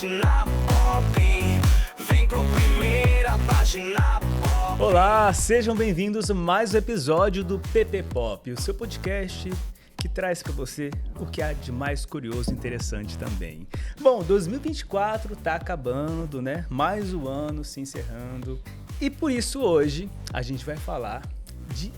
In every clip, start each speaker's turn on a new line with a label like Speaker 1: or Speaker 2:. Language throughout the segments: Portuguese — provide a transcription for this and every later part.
Speaker 1: página pop. Vem pro primeira página pop.
Speaker 2: Olá, sejam bem-vindos a mais um episódio do PP Pop, o seu podcast que traz para você o que há de mais curioso e interessante também. Bom, 2024 tá acabando, né? Mais um ano se encerrando. E por isso hoje a gente vai falar de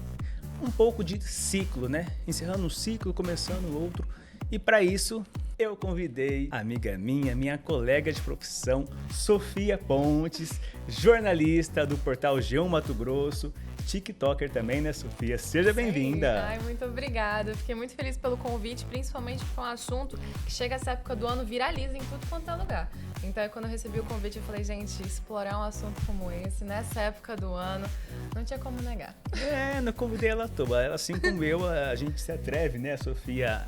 Speaker 2: um pouco de ciclo, né? Encerrando um ciclo, começando outro. E para isso eu convidei a amiga minha colega de profissão, Sofia Pontes, jornalista do portal G1 Mato Grosso, TikToker também, né, Sofia? Seja bem-vinda!
Speaker 3: Ai, muito obrigada. Fiquei muito feliz pelo convite, principalmente porque é um assunto que chega essa época do ano, viraliza em tudo quanto é lugar. Então, quando eu recebi o convite, eu falei, gente, explorar um assunto como esse, nessa época do ano, não tinha como negar.
Speaker 2: Não convidei ela toda. Ela, assim como eu, a gente se atreve, né, Sofia,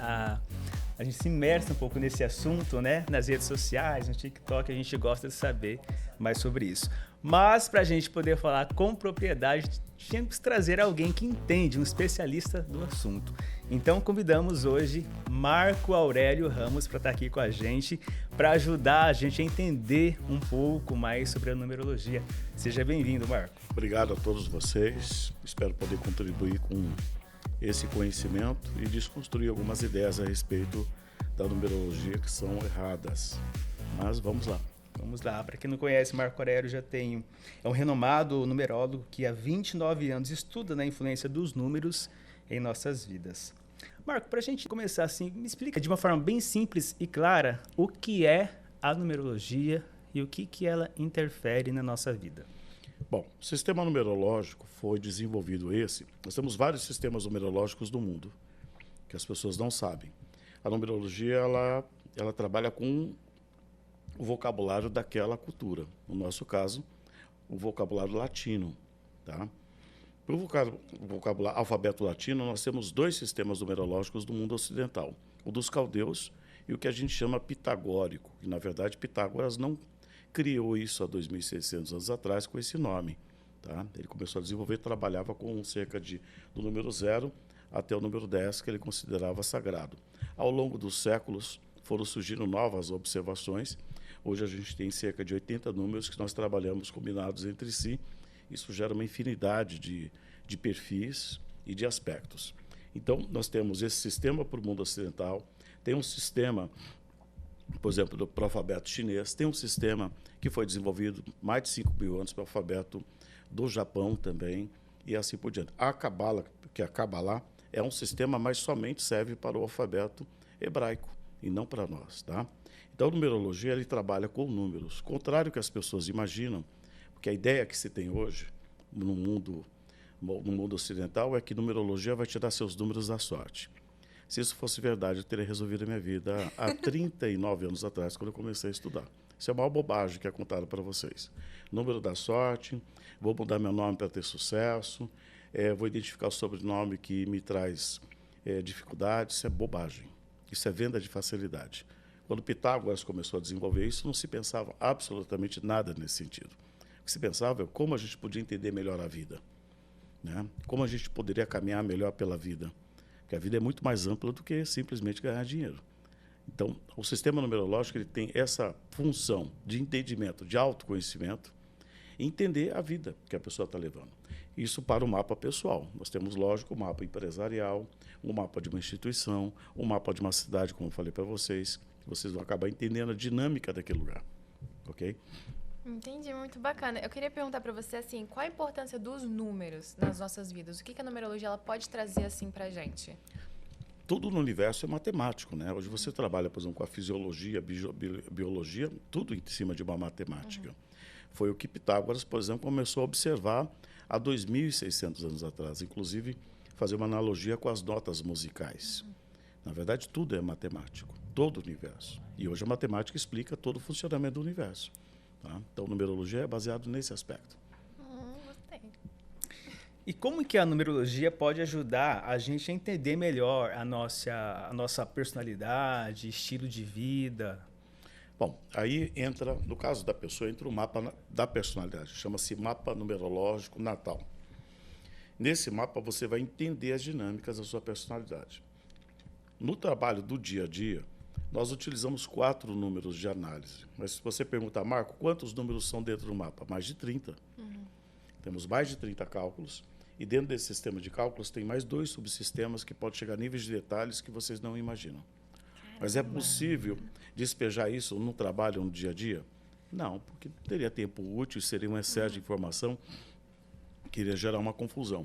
Speaker 2: a gente se imersa um pouco nesse assunto, né? Nas redes sociais, no TikTok, a gente gosta de saber mais sobre isso. Mas, para a gente poder falar com propriedade, tínhamos que trazer alguém que entende, um especialista do assunto. Então, convidamos hoje Marco Aurélio Ramos para estar aqui com a gente, para ajudar a gente a entender um pouco mais sobre a numerologia. Seja bem-vindo, Marco.
Speaker 4: Obrigado a todos vocês. Espero poder contribuir com esse conhecimento e desconstruir algumas ideias a respeito da numerologia que são erradas. Mas vamos lá.
Speaker 2: Vamos lá, para quem não conhece, Marco Aurélio é um renomado numerólogo que há 29 anos estuda na influência dos números em nossas vidas. Marco, para a gente começar assim, me explica de uma forma bem simples e clara o que é a numerologia e o que ela interfere na nossa vida.
Speaker 4: Bom, o sistema numerológico foi desenvolvido nós temos vários sistemas numerológicos no mundo, que as pessoas não sabem. A numerologia, ela trabalha com o vocabulário daquela cultura. No nosso caso, o vocabulário latino, tá? Para o vocabulário alfabeto latino, nós temos dois sistemas numerológicos do mundo ocidental. O dos caldeus e o que a gente chama pitagórico. E, na verdade, Pitágoras não criou isso há 2.600 anos atrás com esse nome. Tá? Ele começou a desenvolver, trabalhava com cerca do número 0 até o número 10, que ele considerava sagrado. Ao longo dos séculos, foram surgindo novas observações. Hoje a gente tem cerca de 80 números que nós trabalhamos combinados entre si. Isso gera uma infinidade de perfis e de aspectos. Então, nós temos esse sistema para o mundo ocidental, tem um sistema, por exemplo, para o alfabeto chinês, tem um sistema que foi desenvolvido mais de 5.000 anos para o alfabeto do Japão também, e assim por diante. A Cabala, que é a Kabbalah, é um sistema, mas somente serve para o alfabeto hebraico, e não para nós, tá? Então, a numerologia, ele trabalha com números. Contrário ao que as pessoas imaginam, porque a ideia que se tem hoje no mundo ocidental é que numerologia vai tirar seus números da sorte. Se isso fosse verdade, eu teria resolvido a minha vida há 39 anos atrás, quando eu comecei a estudar. Isso é a maior bobagem que é contada para vocês. Número da sorte, vou mudar meu nome para ter sucesso, vou identificar o sobrenome que me traz dificuldade. Isso é bobagem. Isso é venda de facilidade. Quando Pitágoras começou a desenvolver isso, não se pensava absolutamente nada nesse sentido. O que se pensava é como a gente podia entender melhor a vida, né? Como a gente poderia caminhar melhor pela vida. Porque a vida é muito mais ampla do que simplesmente ganhar dinheiro. Então, o sistema numerológico ele tem essa função de entendimento, de autoconhecimento, e entender a vida que a pessoa está levando. Isso para o mapa pessoal. Nós temos, lógico, o mapa empresarial, o mapa de uma instituição, o mapa de uma cidade, como eu falei para vocês. Vocês vão acabar entendendo a dinâmica daquele lugar, ok?
Speaker 3: Entendi, muito bacana. Eu queria perguntar para você, assim, qual a importância dos números nas nossas vidas? O que a numerologia ela pode trazer, assim, para a gente?
Speaker 4: Tudo no universo é matemático, né? Hoje você trabalha, por exemplo, com a fisiologia, biologia, tudo em cima de uma matemática. Foi o que Pitágoras, por exemplo, começou a observar há 2.600 anos atrás. Inclusive, fazer uma analogia com as notas musicais. Na verdade, tudo é matemático, todo o universo. E hoje a matemática explica todo o funcionamento do universo. Tá? Então, a numerologia é baseada nesse aspecto.
Speaker 3: Gostei.
Speaker 2: E como que a numerologia pode ajudar a gente a entender melhor a nossa personalidade, estilo de vida?
Speaker 4: Bom, aí entra, no caso da pessoa, entra o mapa da personalidade. Chama-se mapa numerológico natal. Nesse mapa, você vai entender as dinâmicas da sua personalidade. No trabalho do dia a dia, Nós utilizamos 4 números de análise. Mas se você perguntar, Marco, quantos números são dentro do mapa? Mais de 30. Temos mais de 30 cálculos. E dentro desse sistema de cálculos tem mais 2 subsistemas que podem chegar a níveis de detalhes que vocês não imaginam. Mas é possível despejar isso no trabalho, no dia a dia? Não, porque teria tempo útil, seria um excesso de informação que iria gerar uma confusão.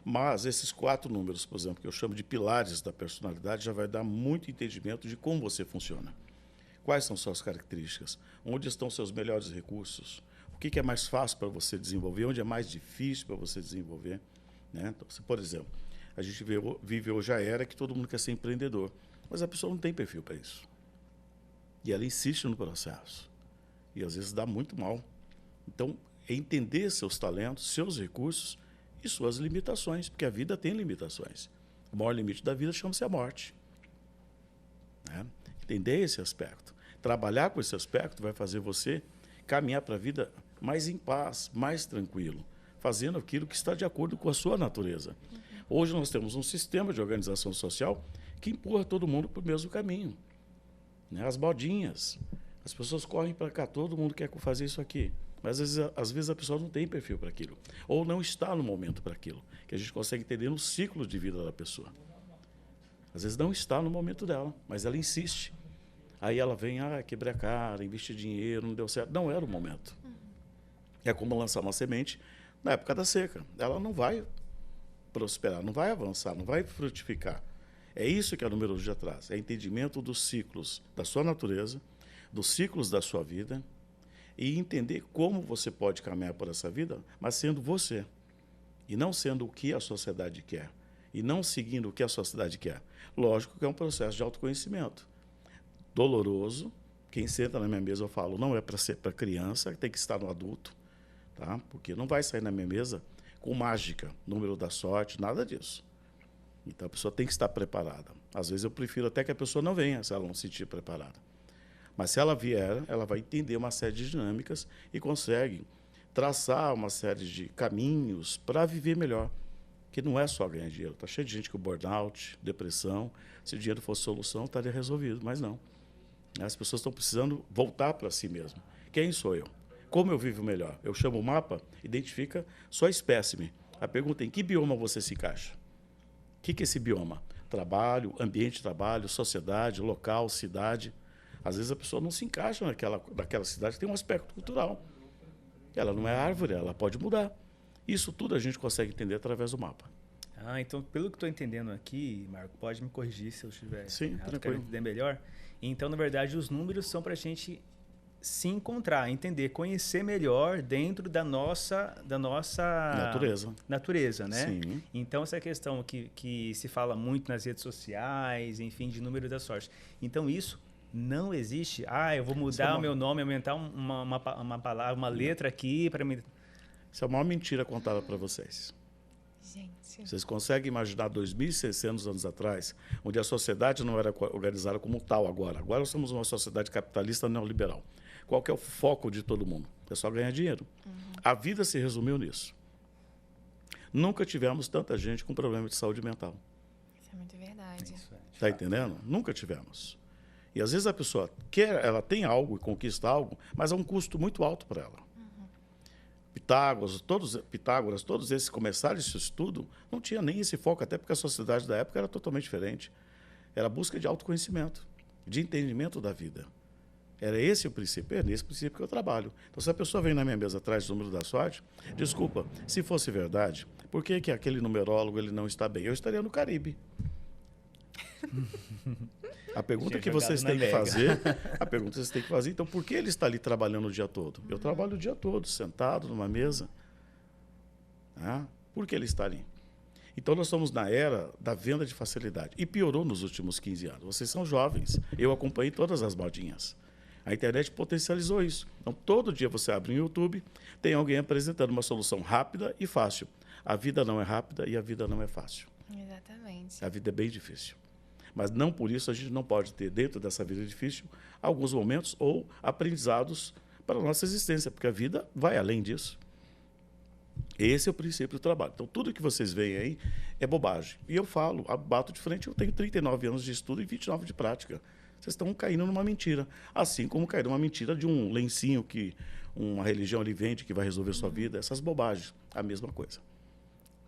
Speaker 4: Mas esses 4 números, por exemplo, que eu chamo de pilares da personalidade, já vai dar muito entendimento de como você funciona. Quais são suas características? Onde estão seus melhores recursos? O que é mais fácil para você desenvolver? Onde é mais difícil para você desenvolver? Né? Então, por exemplo, a gente vive hoje a era que todo mundo quer ser empreendedor, mas a pessoa não tem perfil para isso. E ela insiste no processo. E às vezes dá muito mal. Então, é entender seus talentos, seus recursos e suas limitações, porque a vida tem limitações. O maior limite da vida chama-se a morte. Né? Entender esse aspecto. Trabalhar com esse aspecto vai fazer você caminhar para a vida mais em paz, mais tranquilo, fazendo aquilo que está de acordo com a sua natureza. Hoje nós temos um sistema de organização social que empurra todo mundo para o mesmo caminho. Né? As modinhas. As pessoas correm para cá, todo mundo quer fazer isso aqui. Mas às vezes a pessoa não tem perfil para aquilo, ou não está no momento para aquilo, que a gente consegue entender no ciclo de vida da pessoa. Às vezes não está no momento dela, mas ela insiste. Aí ela vem, quebrei a cara, investi dinheiro, não deu certo. Não era o momento. É como lançar uma semente na época da seca. Ela não vai prosperar, não vai avançar, não vai frutificar. É isso que a numerologia traz, é entendimento dos ciclos da sua natureza, dos ciclos da sua vida, e entender como você pode caminhar por essa vida, mas sendo você, e não sendo o que a sociedade quer, e não seguindo o que a sociedade quer. Lógico que é um processo de autoconhecimento. Doloroso, quem senta na minha mesa, eu falo, não é para ser para criança, tem que estar no adulto, tá? Porque não vai sair na minha mesa com mágica, número da sorte, nada disso. Então a pessoa tem que estar preparada. Às vezes eu prefiro até que a pessoa não venha, se ela não se sentir preparada. Mas se ela vier, ela vai entender uma série de dinâmicas e consegue traçar uma série de caminhos para viver melhor. Que não é só ganhar dinheiro. Está cheio de gente com burnout, depressão. Se o dinheiro fosse solução, estaria resolvido, mas não. As pessoas estão precisando voltar para si mesmo. Quem sou eu? Como eu vivo melhor? Eu chamo o mapa, identifica sua espécime. A pergunta é, em que bioma você se encaixa? O que é esse bioma? Trabalho, ambiente de trabalho, sociedade, local, cidade. Às vezes a pessoa não se encaixa naquela cidade, tem um aspecto cultural. Ela não é árvore, ela pode mudar. Isso tudo a gente consegue entender através do mapa.
Speaker 2: Então, pelo que estou entendendo aqui, Marco, pode me corrigir se eu estiver errado,
Speaker 4: tranquilo.
Speaker 2: quero entender melhor. Então, na verdade, os números são para a gente se encontrar, entender, conhecer melhor dentro da nossa natureza, né?
Speaker 4: Sim.
Speaker 2: Então, essa questão que se fala muito nas redes sociais, enfim, de número da sorte. Então, isso não existe. Eu vou mudar o meu nome, aumentar uma palavra, uma letra aqui para mim.
Speaker 4: Isso é a maior mentira contada para vocês.
Speaker 3: Gente.
Speaker 4: Vocês conseguem imaginar 2.600 anos atrás, onde a sociedade não era organizada como tal agora. Agora nós somos uma sociedade capitalista neoliberal. Qual que é o foco de todo mundo? É só ganhar dinheiro. A vida se resumiu nisso. Nunca tivemos tanta gente com problema de saúde mental.
Speaker 3: Isso é muito verdade.
Speaker 4: Está entendendo? Nunca tivemos. E às vezes a pessoa ela tem algo e conquista algo, mas é um custo muito alto para ela. Pitágoras, todos esses começaram esse estudo, não tinha nem esse foco, até porque a sociedade da época era totalmente diferente. Era a busca de autoconhecimento, de entendimento da vida. Era esse o princípio, é nesse princípio que eu trabalho. Então, se a pessoa vem na minha mesa atrás do número da sorte, desculpa, se fosse verdade, por que aquele numerólogo ele não está bem? Eu estaria no Caribe. A pergunta que vocês têm que fazer, então, por que ele está ali trabalhando o dia todo? Eu trabalho o dia todo, sentado numa mesa. Por que ele está ali? Então, nós estamos na era da venda de facilidade. E piorou nos últimos 15 anos. Vocês são jovens. Eu acompanhei todas as modinhas. A internet potencializou isso. Então, todo dia você abre um YouTube, tem alguém apresentando uma solução rápida e fácil. A vida não é rápida e a vida não é fácil.
Speaker 3: Exatamente.
Speaker 4: A vida é bem difícil. Mas não por isso a gente não pode ter, dentro dessa vida difícil, alguns momentos ou aprendizados para a nossa existência, porque a vida vai além disso. Esse é o princípio do trabalho. Então, tudo que vocês veem aí é bobagem. E eu falo, bato de frente, eu tenho 39 anos de estudo e 29 de prática. vocês estão caindo numa mentira. Assim como cair numa mentira de um lencinho que uma religião ali vende que vai resolver sua vida, essas bobagens, a mesma coisa.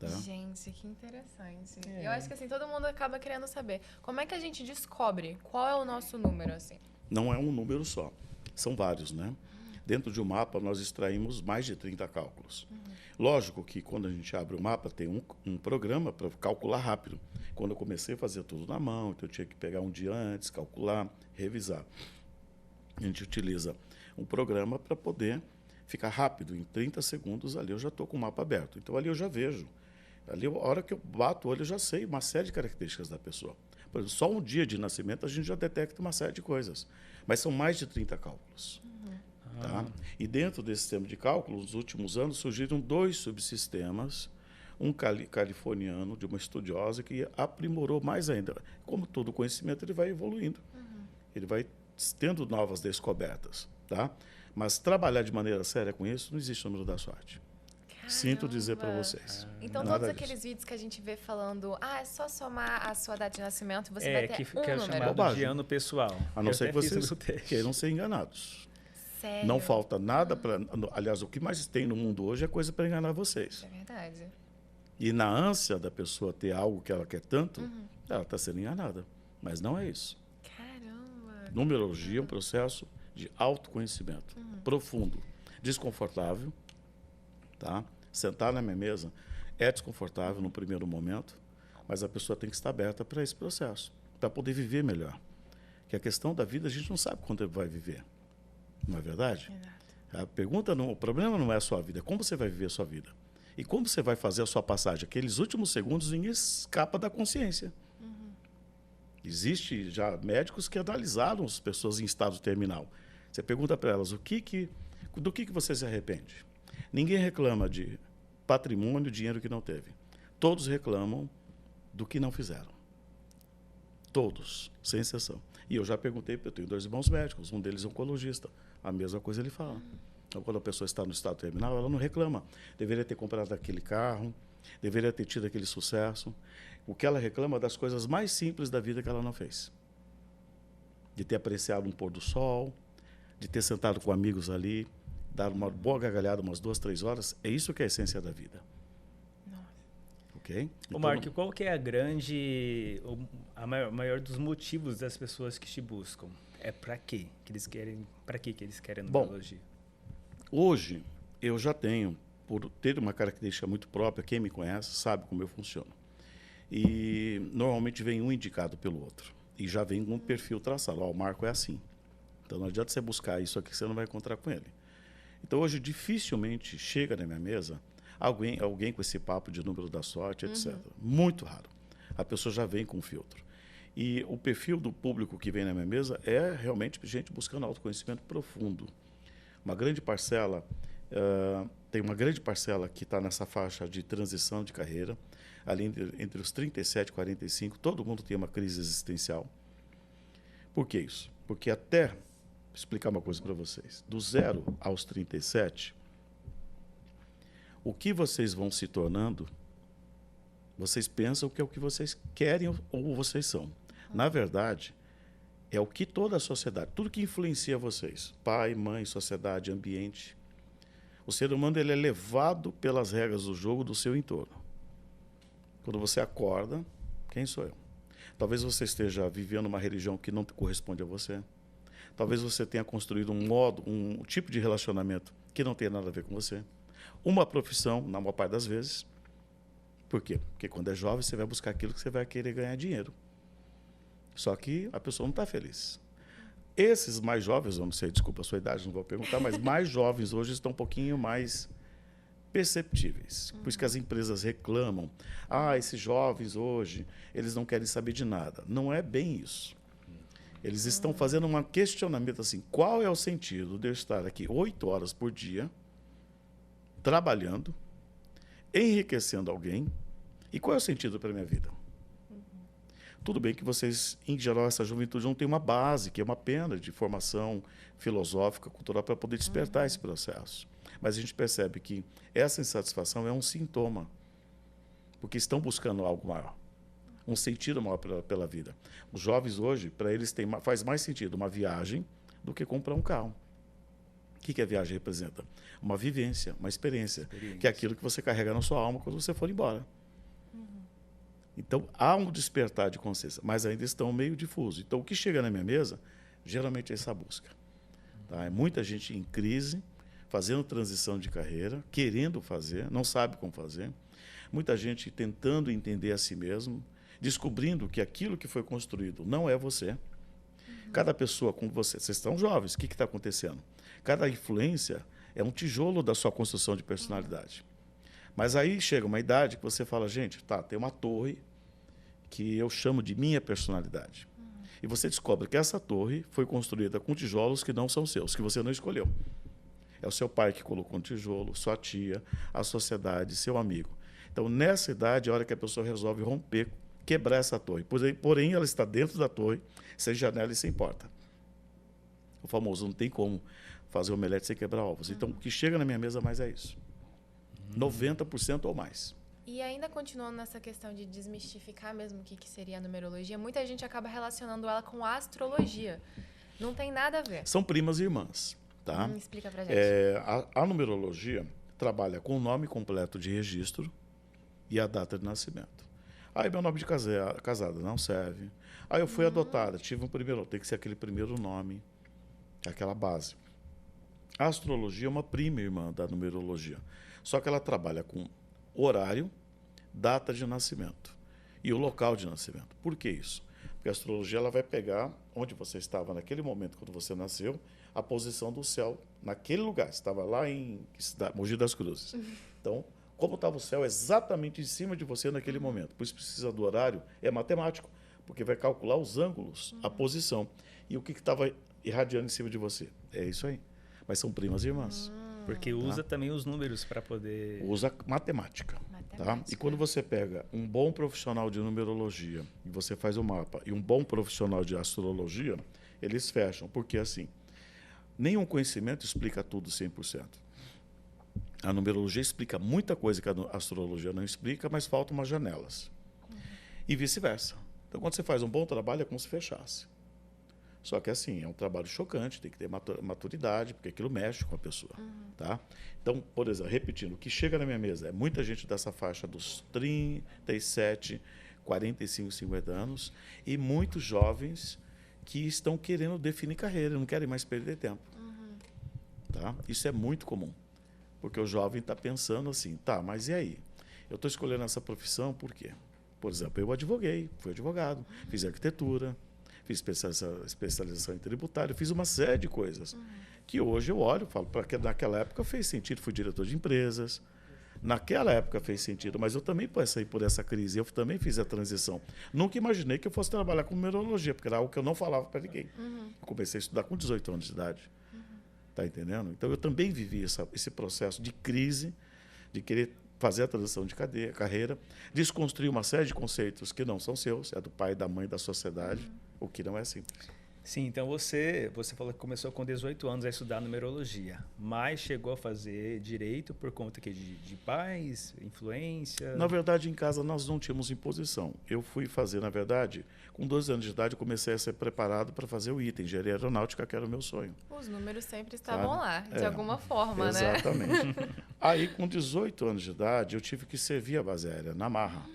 Speaker 4: Tá?
Speaker 3: Gente, que interessante. Eu acho que assim, todo mundo acaba querendo saber. Como é que a gente descobre qual é o nosso número, assim?
Speaker 4: Não é um número só, são vários, né? Dentro de um mapa, nós extraímos mais de 30 cálculos. Lógico que quando a gente abre o mapa, tem um programa para calcular rápido. Quando eu comecei a fazer tudo na mão, então eu tinha que pegar um dia antes, calcular, revisar. A gente utiliza um programa para poder ficar rápido. Em 30 segundos, ali eu já estou com o mapa aberto. Então, ali eu já vejo. Ali, a hora que eu bato o olho, eu já sei uma série de características da pessoa. Por exemplo, só um dia de nascimento, a gente já detecta uma série de coisas. Mas são mais de 30 cálculos. Tá? E dentro desse sistema de cálculo, nos últimos anos, surgiram 2 subsistemas, um californiano, de uma estudiosa, que aprimorou mais ainda. Como todo conhecimento, ele vai evoluindo. Ele vai tendo novas descobertas. Tá? Mas trabalhar de maneira séria com isso, não existe o número da sorte. Sinto dizer para vocês.
Speaker 3: Então,
Speaker 4: Nada
Speaker 3: todos
Speaker 4: disso.
Speaker 3: aqueles vídeos que a gente vê falando, é só somar a sua data de nascimento, você vai ter
Speaker 2: que
Speaker 3: um
Speaker 2: é
Speaker 3: número.
Speaker 2: chamado de
Speaker 4: Bobagem.
Speaker 2: ano pessoal.
Speaker 4: A não
Speaker 2: Eu
Speaker 4: ser
Speaker 2: até
Speaker 4: que
Speaker 2: fiz
Speaker 4: vocês
Speaker 2: o teste.
Speaker 4: queiram ser enganados.
Speaker 3: Sério?
Speaker 4: Não falta nada para... Aliás, o que mais tem no mundo hoje é coisa para enganar vocês.
Speaker 3: É verdade.
Speaker 4: E na ânsia da pessoa ter algo que ela quer tanto, ela está sendo enganada. Mas não é isso.
Speaker 3: Caramba.
Speaker 4: Numerologia é um processo de autoconhecimento profundo, desconfortável. Tá? Sentar na minha mesa é desconfortável no primeiro momento, mas a pessoa tem que estar aberta para esse processo, para poder viver melhor. Que a questão da vida, a gente não sabe quanto tempo vai viver. Não é verdade?
Speaker 3: Exato.
Speaker 4: A pergunta não, o problema não é a sua vida, é como você vai viver a sua vida. E como você vai fazer a sua passagem, aqueles últimos segundos em escapa da consciência. Existe já médicos que analisaram as pessoas em estado terminal. Você pergunta para elas do que você se arrepende. Ninguém reclama de patrimônio, dinheiro que não teve. Todos reclamam do que não fizeram. Todos, sem exceção. E eu já perguntei, eu tenho 2 irmãos médicos, um deles é oncologista. A mesma coisa ele fala. Então, quando a pessoa está no estado terminal, ela não reclama. Deveria ter comprado aquele carro, deveria ter tido aquele sucesso. O que ela reclama é das coisas mais simples da vida que ela não fez. De ter apreciado um pôr do sol, de ter sentado com amigos ali, dar uma boa gargalhada, umas 2, 3 horas. É isso que é a essência da vida.
Speaker 3: Nossa.
Speaker 4: Ok?
Speaker 2: Ô,
Speaker 4: Então,
Speaker 2: Mark, qual que é a maior dos motivos das pessoas que te buscam? É para quê que eles querem? Para que eles querem
Speaker 4: Bom,
Speaker 2: numerologia?
Speaker 4: hoje, eu já tenho, por ter uma característica muito própria, quem me conhece sabe como eu funciono. E normalmente vem um indicado pelo outro. E já vem com um perfil traçado. O Marco é assim. Então não adianta você buscar isso aqui que você não vai encontrar com ele. Então hoje dificilmente chega na minha mesa alguém com esse papo de número da sorte, etc. Muito raro. A pessoa já vem com um filtro. E o perfil do público que vem na minha mesa é realmente gente buscando autoconhecimento profundo. Uma grande parcela, tem uma grande parcela que está nessa faixa de transição de carreira, ali entre os 37 e 45, todo mundo tem uma crise existencial. Por que isso? Porque até, vou explicar uma coisa para vocês, do 0 aos 37, o que vocês vão se tornando, vocês pensam que é o que vocês querem ou vocês são. Na verdade, é o que toda a sociedade, tudo que influencia vocês, pai, mãe, sociedade, ambiente. O ser humano ele é levado pelas regras do jogo do seu entorno. Quando você acorda, quem sou eu? Talvez você esteja vivendo uma religião que não corresponde a você. Talvez você tenha construído um tipo de relacionamento que não tem nada a ver com você. Uma profissão, na maior parte das vezes. Por quê? Porque quando é jovem, você vai buscar aquilo que você vai querer ganhar dinheiro. Só que a pessoa não está feliz. Esses mais jovens, eu não sei, desculpa a sua idade, não vou perguntar, mas mais jovens hoje estão um pouquinho mais perceptíveis. Por isso que as empresas reclamam. Esses jovens hoje, eles não querem saber de nada. Não é bem isso. Eles estão fazendo um questionamento assim, qual é o sentido de eu estar aqui 8 horas por dia, trabalhando, enriquecendo alguém, e qual é o sentido para a minha vida? Tudo bem que vocês, em geral, essa juventude não tem uma base, que é uma pena de formação filosófica, cultural, para poder despertar esse processo. Mas a gente percebe que essa insatisfação é um sintoma, porque estão buscando algo maior. um sentido maior pela vida. Os jovens hoje, para eles faz mais sentido uma viagem do que comprar um carro. O que a viagem representa? Uma vivência, uma experiência, que é aquilo que você carrega na sua alma quando você for embora. Então, há um despertar de consciência, mas ainda estão meio difuso. Então, o que chega na minha mesa, geralmente é essa busca. Tá? É muita gente em crise, fazendo transição de carreira, querendo fazer, não sabe como fazer. Muita gente tentando entender a si mesmo, descobrindo que aquilo que foi construído não é você. Cada pessoa com você, vocês estão jovens, o que está acontecendo? Cada influência é um tijolo da sua construção de personalidade. Mas aí chega uma idade que você fala, gente, tá, tem uma torre que eu chamo de minha personalidade. E você descobre que essa torre foi construída com tijolos que não são seus, que você não escolheu. É o seu pai que colocou um tijolo, sua tia, a sociedade, seu amigo. Então, nessa idade, é a hora que a pessoa resolve romper, quebrar essa torre. Porém, ela está dentro da torre, sem janela e sem porta. O famoso, não tem como fazer omelete sem quebrar ovos. Então, o que chega na minha mesa mais é isso. 90% ou mais.
Speaker 3: E ainda continuando nessa questão de desmistificar mesmo o que seria a numerologia, muita gente acaba relacionando ela com a astrologia. Não tem nada a ver.
Speaker 4: São primas e irmãs. Tá?
Speaker 3: Explica pra gente.
Speaker 4: A numerologia trabalha com o nome completo de registro e a data de nascimento. Aí meu nome de casada não serve. Aí eu fui adotada, tive um primeiro, tem que ser aquele primeiro nome, aquela base. A astrologia é uma prima irmã da numerologia, só que ela trabalha com horário, data de nascimento e o local de nascimento. Por que isso? Porque a astrologia ela vai pegar onde você estava naquele momento, quando você nasceu, a posição do céu naquele lugar. Você estava lá em Mogi das Cruzes. Então, como estava o céu exatamente em cima de você naquele momento. Por isso precisa do horário, é matemático, porque vai calcular os ângulos, a posição. E o que estava irradiando em cima de você. É isso aí. Mas são primas e irmãs.
Speaker 2: Porque usa também os números para poder...
Speaker 4: Usa matemática. Tá? E quando você pega um bom profissional de numerologia e você faz o mapa e um bom profissional de astrologia, eles fecham. Porque assim, nenhum conhecimento explica tudo 100%. A numerologia explica muita coisa que a astrologia não explica, mas faltam umas janelas. E vice-versa. Então, quando você faz um bom trabalho, é como se fechasse. Só que, assim, é um trabalho chocante, tem que ter maturidade, porque aquilo mexe com a pessoa. Tá? Então, por exemplo, repetindo, o que chega na minha mesa é muita gente dessa faixa dos 37, 45, 50 anos e muitos jovens que estão querendo definir carreira, não querem mais perder tempo. Tá? Isso é muito comum. Porque o jovem está pensando assim, tá, mas e aí? Eu estou escolhendo essa profissão por quê? Por exemplo, eu advoguei, fui advogado, fiz arquitetura, fiz especialização em tributário, fiz uma série de coisas que hoje eu olho e falo, porque naquela época fez sentido, fui diretor de empresas, naquela época fez sentido, mas eu também passei por essa crise, eu também fiz a transição. Nunca imaginei que eu fosse trabalhar com numerologia, porque era algo que eu não falava para ninguém. Eu comecei a estudar com 18 anos de idade. Tá entendendo? Então, eu também vivi esse processo de crise, de querer fazer a transição de carreira, desconstruir uma série de conceitos que não são seus, é do pai, da mãe, da sociedade, o que não é simples.
Speaker 2: Sim, então você falou que começou com 18 anos a estudar numerologia, mas chegou a fazer direito por conta que de pais, influência?
Speaker 4: Na verdade, em casa nós não tínhamos imposição. Eu fui fazer, na verdade, com 12 anos de idade, eu comecei a ser preparado para fazer o item, engenharia aeronáutica, que era o meu sonho.
Speaker 3: Os números sempre estavam
Speaker 4: Sabe?
Speaker 3: lá, de alguma forma,
Speaker 4: exatamente. Né? Aí, com 18 anos de idade, eu tive que servir a base aérea na Marra.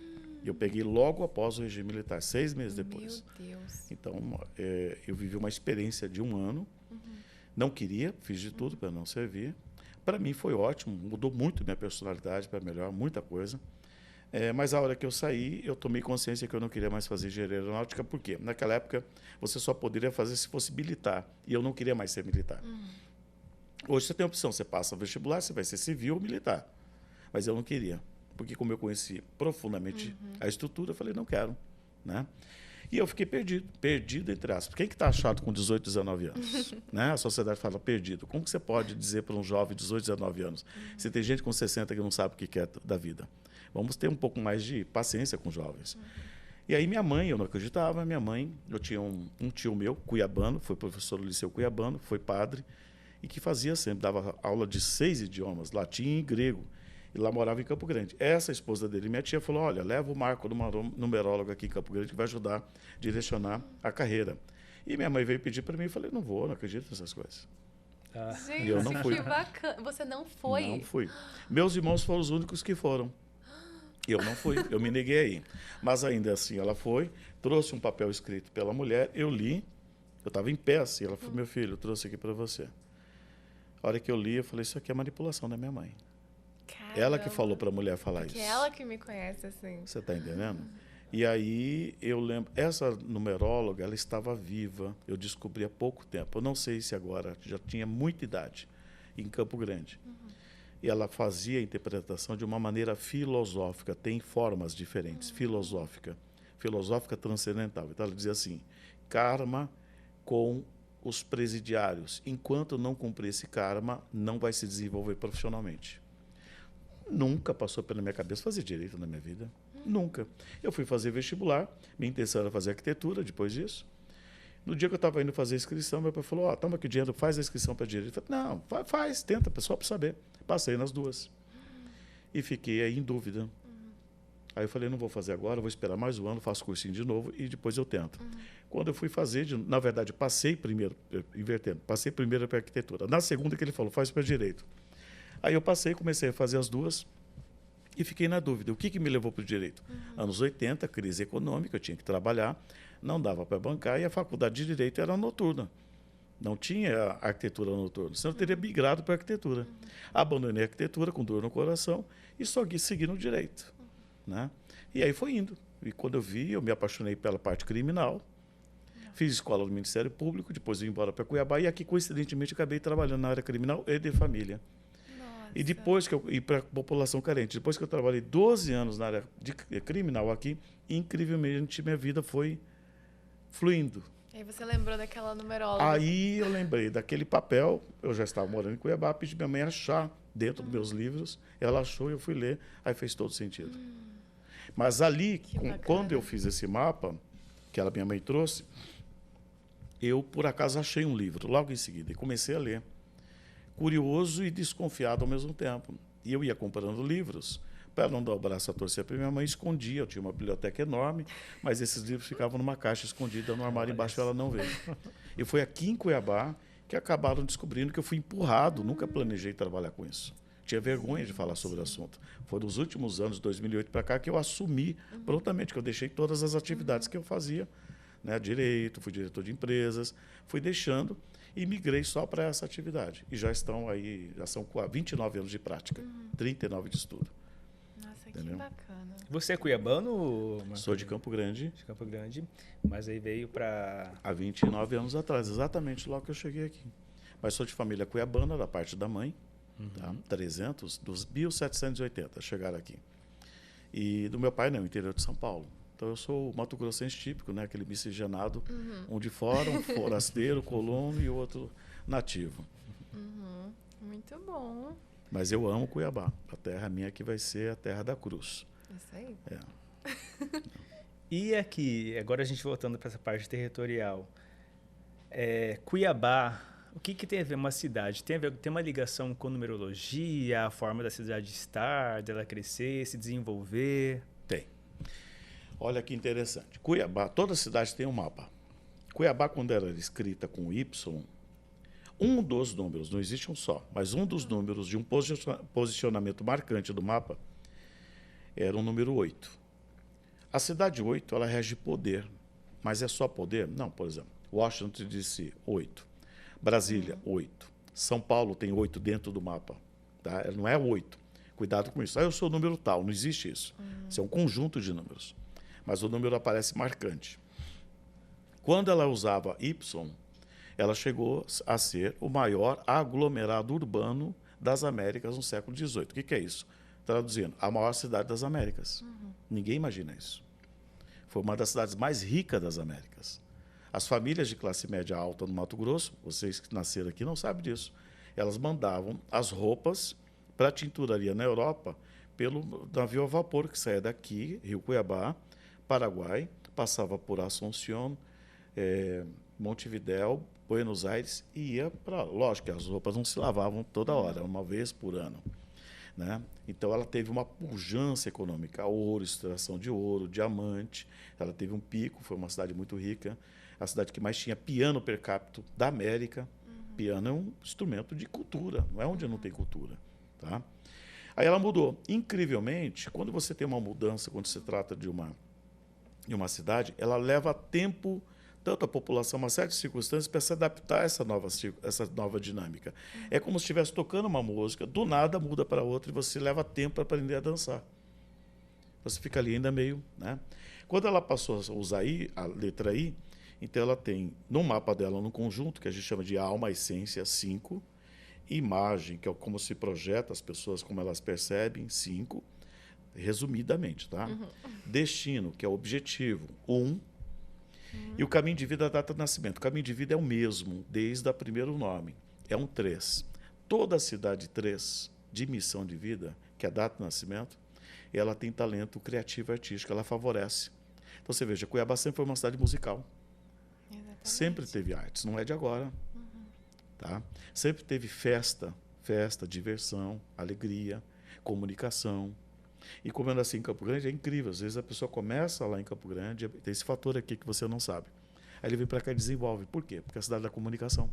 Speaker 4: Eu peguei logo após o regime militar, 6 meses depois.
Speaker 3: Meu Deus.
Speaker 4: Então, eu vivi uma experiência de 1 ano. Não queria, fiz de tudo para não servir. Para mim foi ótimo, mudou muito minha personalidade para melhor, muita coisa. Mas a hora que eu saí, eu tomei consciência que eu não queria mais fazer engenharia aeronáutica, por quê? Naquela época, você só poderia fazer se fosse militar, e eu não queria mais ser militar. Hoje você tem a opção, você passa no vestibular, você vai ser civil ou militar. Mas eu não queria. Porque como eu conheci profundamente a estrutura, eu falei, não quero. Né? E eu fiquei perdido entre aspas. Quem que está achado com 18, 19 anos? Né? A sociedade fala perdido. Como que você pode dizer para um jovem de 18, 19 anos? Você tem gente com 60 que não sabe o que quer da vida. Vamos ter um pouco mais de paciência com os jovens. E aí minha mãe, eu não acreditava, minha mãe, eu tinha um tio meu, cuiabano, foi professor do Liceu Cuiabano, foi padre, e que fazia sempre, dava aula de 6 idiomas, latim e grego. E lá morava em Campo Grande. Essa esposa dele, minha tia, falou, olha, leva o Marco numa numeróloga aqui em Campo Grande que vai ajudar a direcionar a carreira. E minha mãe veio pedir para mim e falei, não vou, não acredito nessas coisas.
Speaker 3: Gente,
Speaker 4: E eu não fui.
Speaker 3: que bacana. Você não foi?
Speaker 4: Não fui. Meus irmãos foram os únicos que foram. Eu não fui, eu me neguei aí. Mas ainda assim, ela foi, trouxe um papel escrito pela mulher, eu li, eu estava em pé assim, ela falou, meu filho, eu trouxe aqui para você. A hora que eu li, eu falei, isso aqui é manipulação da minha mãe. Ela que falou para a mulher falar isso.
Speaker 3: Porque ela que me conhece, assim.
Speaker 4: Você está entendendo? E aí eu lembro, essa numeróloga, ela estava viva, eu descobri há pouco tempo, eu não sei se agora, já tinha muita idade, em Campo Grande. E ela fazia a interpretação de uma maneira filosófica, tem formas diferentes, filosófica transcendental. Então ela dizia assim, karma com os presidiários, enquanto não cumprir esse karma, não vai se desenvolver profissionalmente. Nunca passou pela minha cabeça fazer direito na minha vida. Nunca. Eu fui fazer vestibular, minha intenção era fazer arquitetura depois disso. No dia que eu estava indo fazer a inscrição, meu pai falou, ó, toma aqui o dinheiro, faz a inscrição para direito. Eu falei, não, faz, tenta, só para saber. Passei nas duas. E fiquei aí em dúvida. Aí eu falei, não vou fazer agora, vou esperar mais um ano, faço cursinho de novo e depois eu tento. Quando eu fui fazer, na verdade, passei primeiro para arquitetura. Na segunda que ele falou, faz para direito. Aí eu passei, comecei a fazer as duas e fiquei na dúvida. O que me levou para o direito? Anos 80, crise econômica, eu tinha que trabalhar, não dava para bancar e a faculdade de Direito era noturna. Não tinha arquitetura noturna, senão eu teria migrado para a arquitetura. Abandonei a arquitetura com dor no coração e só segui no direito. Né? E aí foi indo. E quando eu vi, eu me apaixonei pela parte criminal, fiz escola do Ministério Público, depois vim embora para Cuiabá e aqui, coincidentemente, acabei trabalhando na área criminal e de família. E depois que eu ir para a população carente, depois que eu trabalhei 12 anos na área de criminal aqui, incrivelmente minha vida foi fluindo.
Speaker 3: E aí você lembrou daquela numeróloga?
Speaker 4: Aí eu lembrei daquele papel, eu já estava morando em Cuiabá, pedi minha mãe achar dentro dos meus livros, ela achou e eu fui ler, aí fez todo sentido. Mas ali, quando eu fiz esse mapa, que ela minha mãe trouxe, eu por acaso achei um livro, logo em seguida, e comecei a ler. Curioso e desconfiado ao mesmo tempo. E eu ia comprando livros, para não dar o braço a torcer para minha mãe, escondia. Eu tinha uma biblioteca enorme, mas esses livros ficavam numa caixa escondida no armário embaixo, ela não veio. E foi aqui em Cuiabá que acabaram descobrindo que eu fui empurrado, nunca planejei trabalhar com isso. Tinha vergonha de falar sobre o assunto. Foi nos últimos anos, 2008 para cá, que eu assumi prontamente, que eu deixei todas as atividades que eu fazia, né, direito, fui diretor de empresas, fui deixando e migrei só para essa atividade. E já estão aí, já são 29 anos de prática, 39 de estudo.
Speaker 3: Nossa,
Speaker 4: Entendeu?
Speaker 3: que bacana.
Speaker 2: Você é cuiabano? Marcos?
Speaker 4: Sou de Campo Grande.
Speaker 2: De Campo Grande, mas aí veio para...
Speaker 4: Há 29 anos atrás, exatamente logo que eu cheguei aqui. Mas sou de família cuiabana, da parte da mãe, tá? 300, dos 1.780 chegaram aqui. E do meu pai, não, interior de São Paulo. Então, eu sou o Mato Grossense típico, né? Aquele miscigenado, um de fora, um forasteiro, colono e outro nativo.
Speaker 3: Muito bom.
Speaker 4: Mas eu amo Cuiabá. A terra minha aqui vai ser a terra da cruz.
Speaker 3: Isso aí.
Speaker 4: É.
Speaker 2: E aqui, agora a gente voltando para essa parte territorial, Cuiabá, o que tem a ver uma cidade? Tem uma ligação com numerologia, a forma da cidade estar, dela crescer, se desenvolver?
Speaker 4: Tem. Olha que interessante. Cuiabá, toda cidade tem um mapa. Cuiabá, quando era escrita com Y, um dos números, não existe um só, mas um dos números de um posicionamento marcante do mapa era o número 8. A cidade 8, ela rege poder, mas é só poder? Não, por exemplo, Washington disse 8, Brasília 8, São Paulo tem 8 dentro do mapa, tá? Não é 8, cuidado com isso. Eu sou o número tal, não existe isso. Isso é um conjunto de números, mas o número aparece marcante. Quando ela usava Y, ela chegou a ser o maior aglomerado urbano das Américas no século XVIII. O que é isso? Traduzindo, a maior cidade das Américas. Ninguém imagina isso. Foi uma das cidades mais ricas das Américas. As famílias de classe média alta no Mato Grosso, vocês que nasceram aqui não sabem disso, elas mandavam as roupas para a tinturaria na Europa pelo navio a vapor que saía daqui, Rio Cuiabá, Paraguai, passava por Assunción, Montevidéu, Buenos Aires e ia para... Lógico que as roupas não se lavavam toda hora, uma vez por ano. né? Então, ela teve uma pujança econômica, ouro, extração de ouro, diamante. Ela teve um pico, foi uma cidade muito rica, a cidade que mais tinha piano per capita da América. Piano é um instrumento de cultura, não é onde não tem cultura, tá? Aí ela mudou. Incrivelmente, quando você tem uma mudança, quando se trata de uma cidade, ela leva tempo, tanto a população, uma série de circunstâncias, para se adaptar a essa nova dinâmica. É como se estivesse tocando uma música, do nada muda para outra e você leva tempo para aprender a dançar. Você fica ali ainda meio, né? Quando ela passou a usar a letra I, então ela tem, no mapa dela, no conjunto, que a gente chama de alma, essência, 5, imagem, que é como se projeta as pessoas, como elas percebem, 5, resumidamente, tá? Destino, que é o objetivo, 1, e o caminho de vida, a data de nascimento. O caminho de vida é o mesmo, desde o primeiro nome, é um 3. Toda a cidade 3, de missão de vida, que é a data de nascimento, ela tem talento criativo e artístico, ela favorece. Então, você veja, Cuiabá sempre foi uma cidade musical.
Speaker 3: Exatamente.
Speaker 4: Sempre teve artes, não é de agora. Tá? Sempre teve festa, diversão, alegria, comunicação. E como eu nasci em Campo Grande, é incrível. Às vezes a pessoa começa lá em Campo Grande, tem esse fator aqui que você não sabe. Aí ele vem para cá e desenvolve. Por quê? Porque é a cidade da comunicação.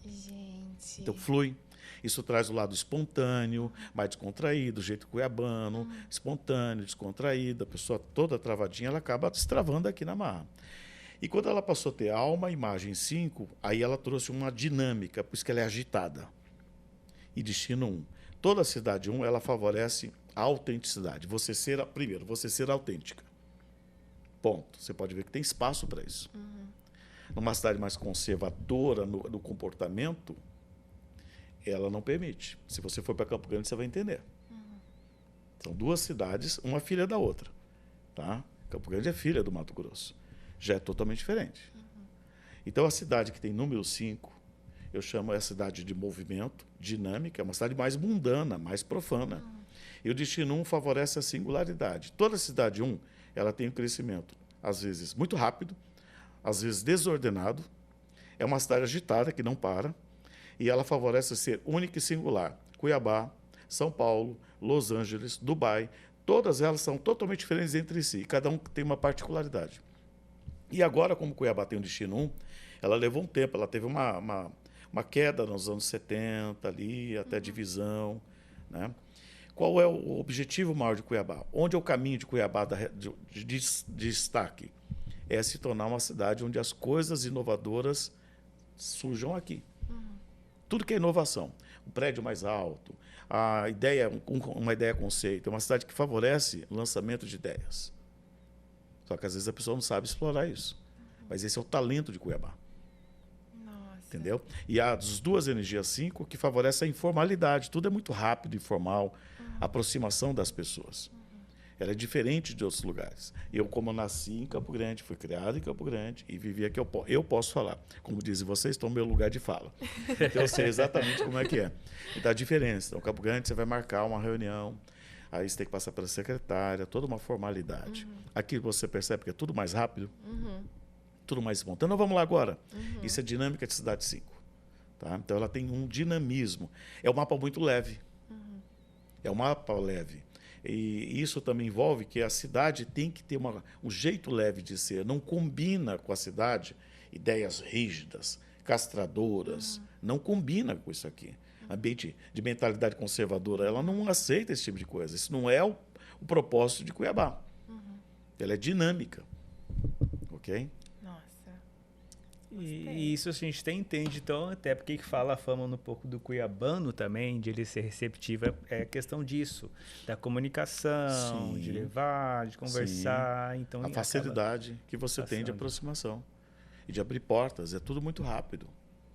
Speaker 3: Gente.
Speaker 4: Então flui. Isso traz o lado espontâneo, mais descontraído, o jeito cuiabano, espontâneo, descontraído. A pessoa toda travadinha, ela acaba destravando aqui na marra. E quando ela passou a ter alma, imagem 5, aí ela trouxe uma dinâmica, por isso que ela é agitada. E destino 1. Toda a cidade 1, ela favorece a autenticidade. Primeiro, você ser autêntica. Ponto. Você pode ver que tem espaço para isso. Numa cidade mais conservadora no comportamento, ela não permite. Se você for para Campo Grande, você vai entender. São duas cidades, uma filha da outra. Tá? Campo Grande é filha do Mato Grosso. Já é totalmente diferente. Então, a cidade que tem número 5, eu chamo a cidade de movimento, dinâmica, é uma cidade mais mundana, mais profana. E o destino 1 favorece a singularidade. Toda cidade 1, ela tem um crescimento, às vezes muito rápido, às vezes desordenado. É uma cidade agitada, que não para, e ela favorece ser única e singular. Cuiabá, São Paulo, Los Angeles, Dubai, todas elas são totalmente diferentes entre si, cada um tem uma particularidade. E agora, como Cuiabá tem um destino 1, ela levou um tempo, ela teve uma queda nos anos 70, ali, até divisão. Né? Qual é o objetivo maior de Cuiabá? Onde é o caminho de Cuiabá de destaque? É se tornar uma cidade onde as coisas inovadoras surjam aqui. Tudo que é inovação. Um prédio mais alto, a ideia, uma ideia conceito. É uma cidade que favorece o lançamento de ideias. Só que às vezes a pessoa não sabe explorar isso. Mas esse é o talento de Cuiabá.
Speaker 3: Nossa.
Speaker 4: Entendeu? E as duas energias 5 que favorecem a informalidade. Tudo é muito rápido, informal. A aproximação das pessoas. Ela é diferente de outros lugares. Eu, como nasci em Campo Grande, fui criado em Campo Grande e vivi aqui, eu posso falar. Como dizem vocês, estão no meu lugar de fala. Então, eu sei exatamente como é que é. Então, a diferença. Então, Campo Grande, você vai marcar uma reunião, aí você tem que passar pela secretária, toda uma formalidade. Aqui você percebe que é tudo mais rápido, tudo mais espontâneo. Então, vamos lá agora. Isso é dinâmica de cidade 5. Tá? Então, ela tem um dinamismo. É um mapa muito leve. É um mapa leve. E isso também envolve que a cidade tem que ter um jeito leve de ser. Não combina com a cidade ideias rígidas, castradoras. Não combina com isso aqui. Ambiente de mentalidade conservadora, ela não aceita esse tipo de coisa. Isso não é o propósito de Cuiabá. Ela é dinâmica. Ok?
Speaker 3: Nossa.
Speaker 2: E isso a gente até entende, então, até porque que fala a fama um pouco do cuiabano também, de ele ser receptivo, é questão disso, da comunicação,
Speaker 4: Sim.
Speaker 2: de levar, de conversar. Então,
Speaker 4: A
Speaker 2: acaba
Speaker 4: facilidade que você tem de
Speaker 2: passando.
Speaker 4: aproximação e de abrir portas. É tudo muito rápido.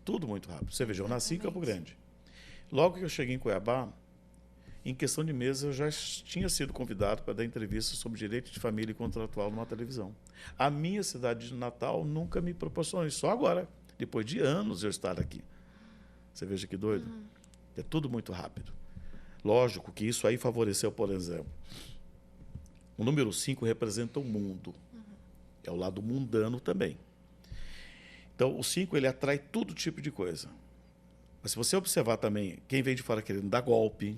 Speaker 4: Tudo muito rápido. Você veja, eu nasci em Campo Grande. Logo que eu cheguei em Cuiabá, em questão de meses, eu já tinha sido convidado para dar entrevista sobre direito de família e contratual numa televisão. A minha cidade de Natal nunca me proporcionou isso. Só agora, depois de anos eu estar aqui. Você veja que doido. É tudo muito rápido. Lógico que isso aí favoreceu, por exemplo, o número 5 representa o mundo. É o lado mundano também. Então, o 5 ele atrai todo tipo de coisa. Mas se você observar também, quem vem de fora querendo dar golpe,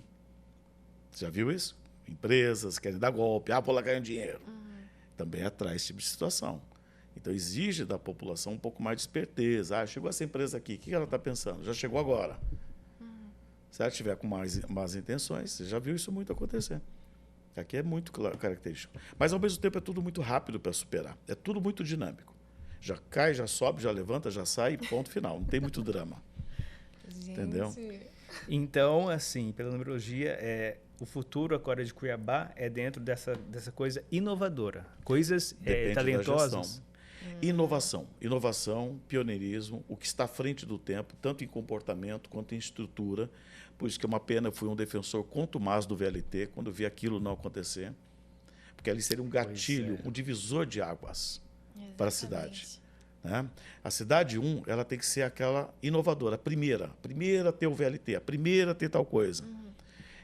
Speaker 4: Você já viu isso? Empresas querem dar golpe, vou lá ganhar dinheiro. Também atrai esse tipo de situação. Então, exige da população um pouco mais de esperteza. Chegou essa empresa aqui, o que ela está pensando? Já chegou agora. Se ela estiver com más intenções, você já viu isso muito acontecer. Aqui é muito característico. Mas, ao mesmo tempo, é tudo muito rápido para superar. É tudo muito dinâmico. Já cai, já sobe, já levanta, já sai, ponto final. Não tem muito drama.
Speaker 3: Gente.
Speaker 4: Entendeu?
Speaker 2: Então, assim, pela numerologia, o futuro agora de Cuiabá é dentro dessa coisa inovadora. Coisas
Speaker 4: Depende da
Speaker 2: talentosas.
Speaker 4: gestão. Inovação, pioneirismo, o que está à frente do tempo, tanto em comportamento quanto em estrutura. Por isso que é uma pena, eu fui um defensor contumaz do VLT, quando vi aquilo não acontecer. Porque ali seria um gatilho, um divisor de águas para a cidade. Né? A cidade 1, ela tem que ser aquela inovadora, a primeira a ter o VLT, a primeira a ter tal coisa.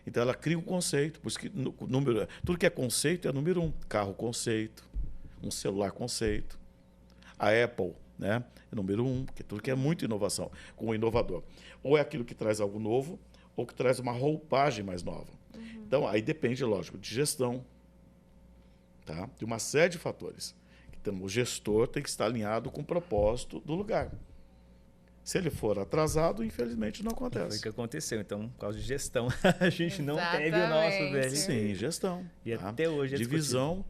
Speaker 4: Então, ela cria um conceito, por isso que tudo que é conceito é número 1. Carro conceito, um celular conceito. A Apple, né, é número 1, porque tudo que é muito inovação, com o inovador. Ou é aquilo que traz algo novo, ou que traz uma roupagem mais nova. Então, aí depende, lógico, de gestão, tá? De uma série de fatores. Então, o gestor tem que estar alinhado com o propósito do lugar. Se ele for atrasado, infelizmente não
Speaker 2: Foi o
Speaker 4: acontece.
Speaker 2: que aconteceu. Então, por causa de gestão, a gente não teve o nosso
Speaker 3: Exatamente.
Speaker 2: VLT.
Speaker 4: Sim, gestão.
Speaker 2: E
Speaker 4: tá?
Speaker 2: até hoje é
Speaker 4: divisão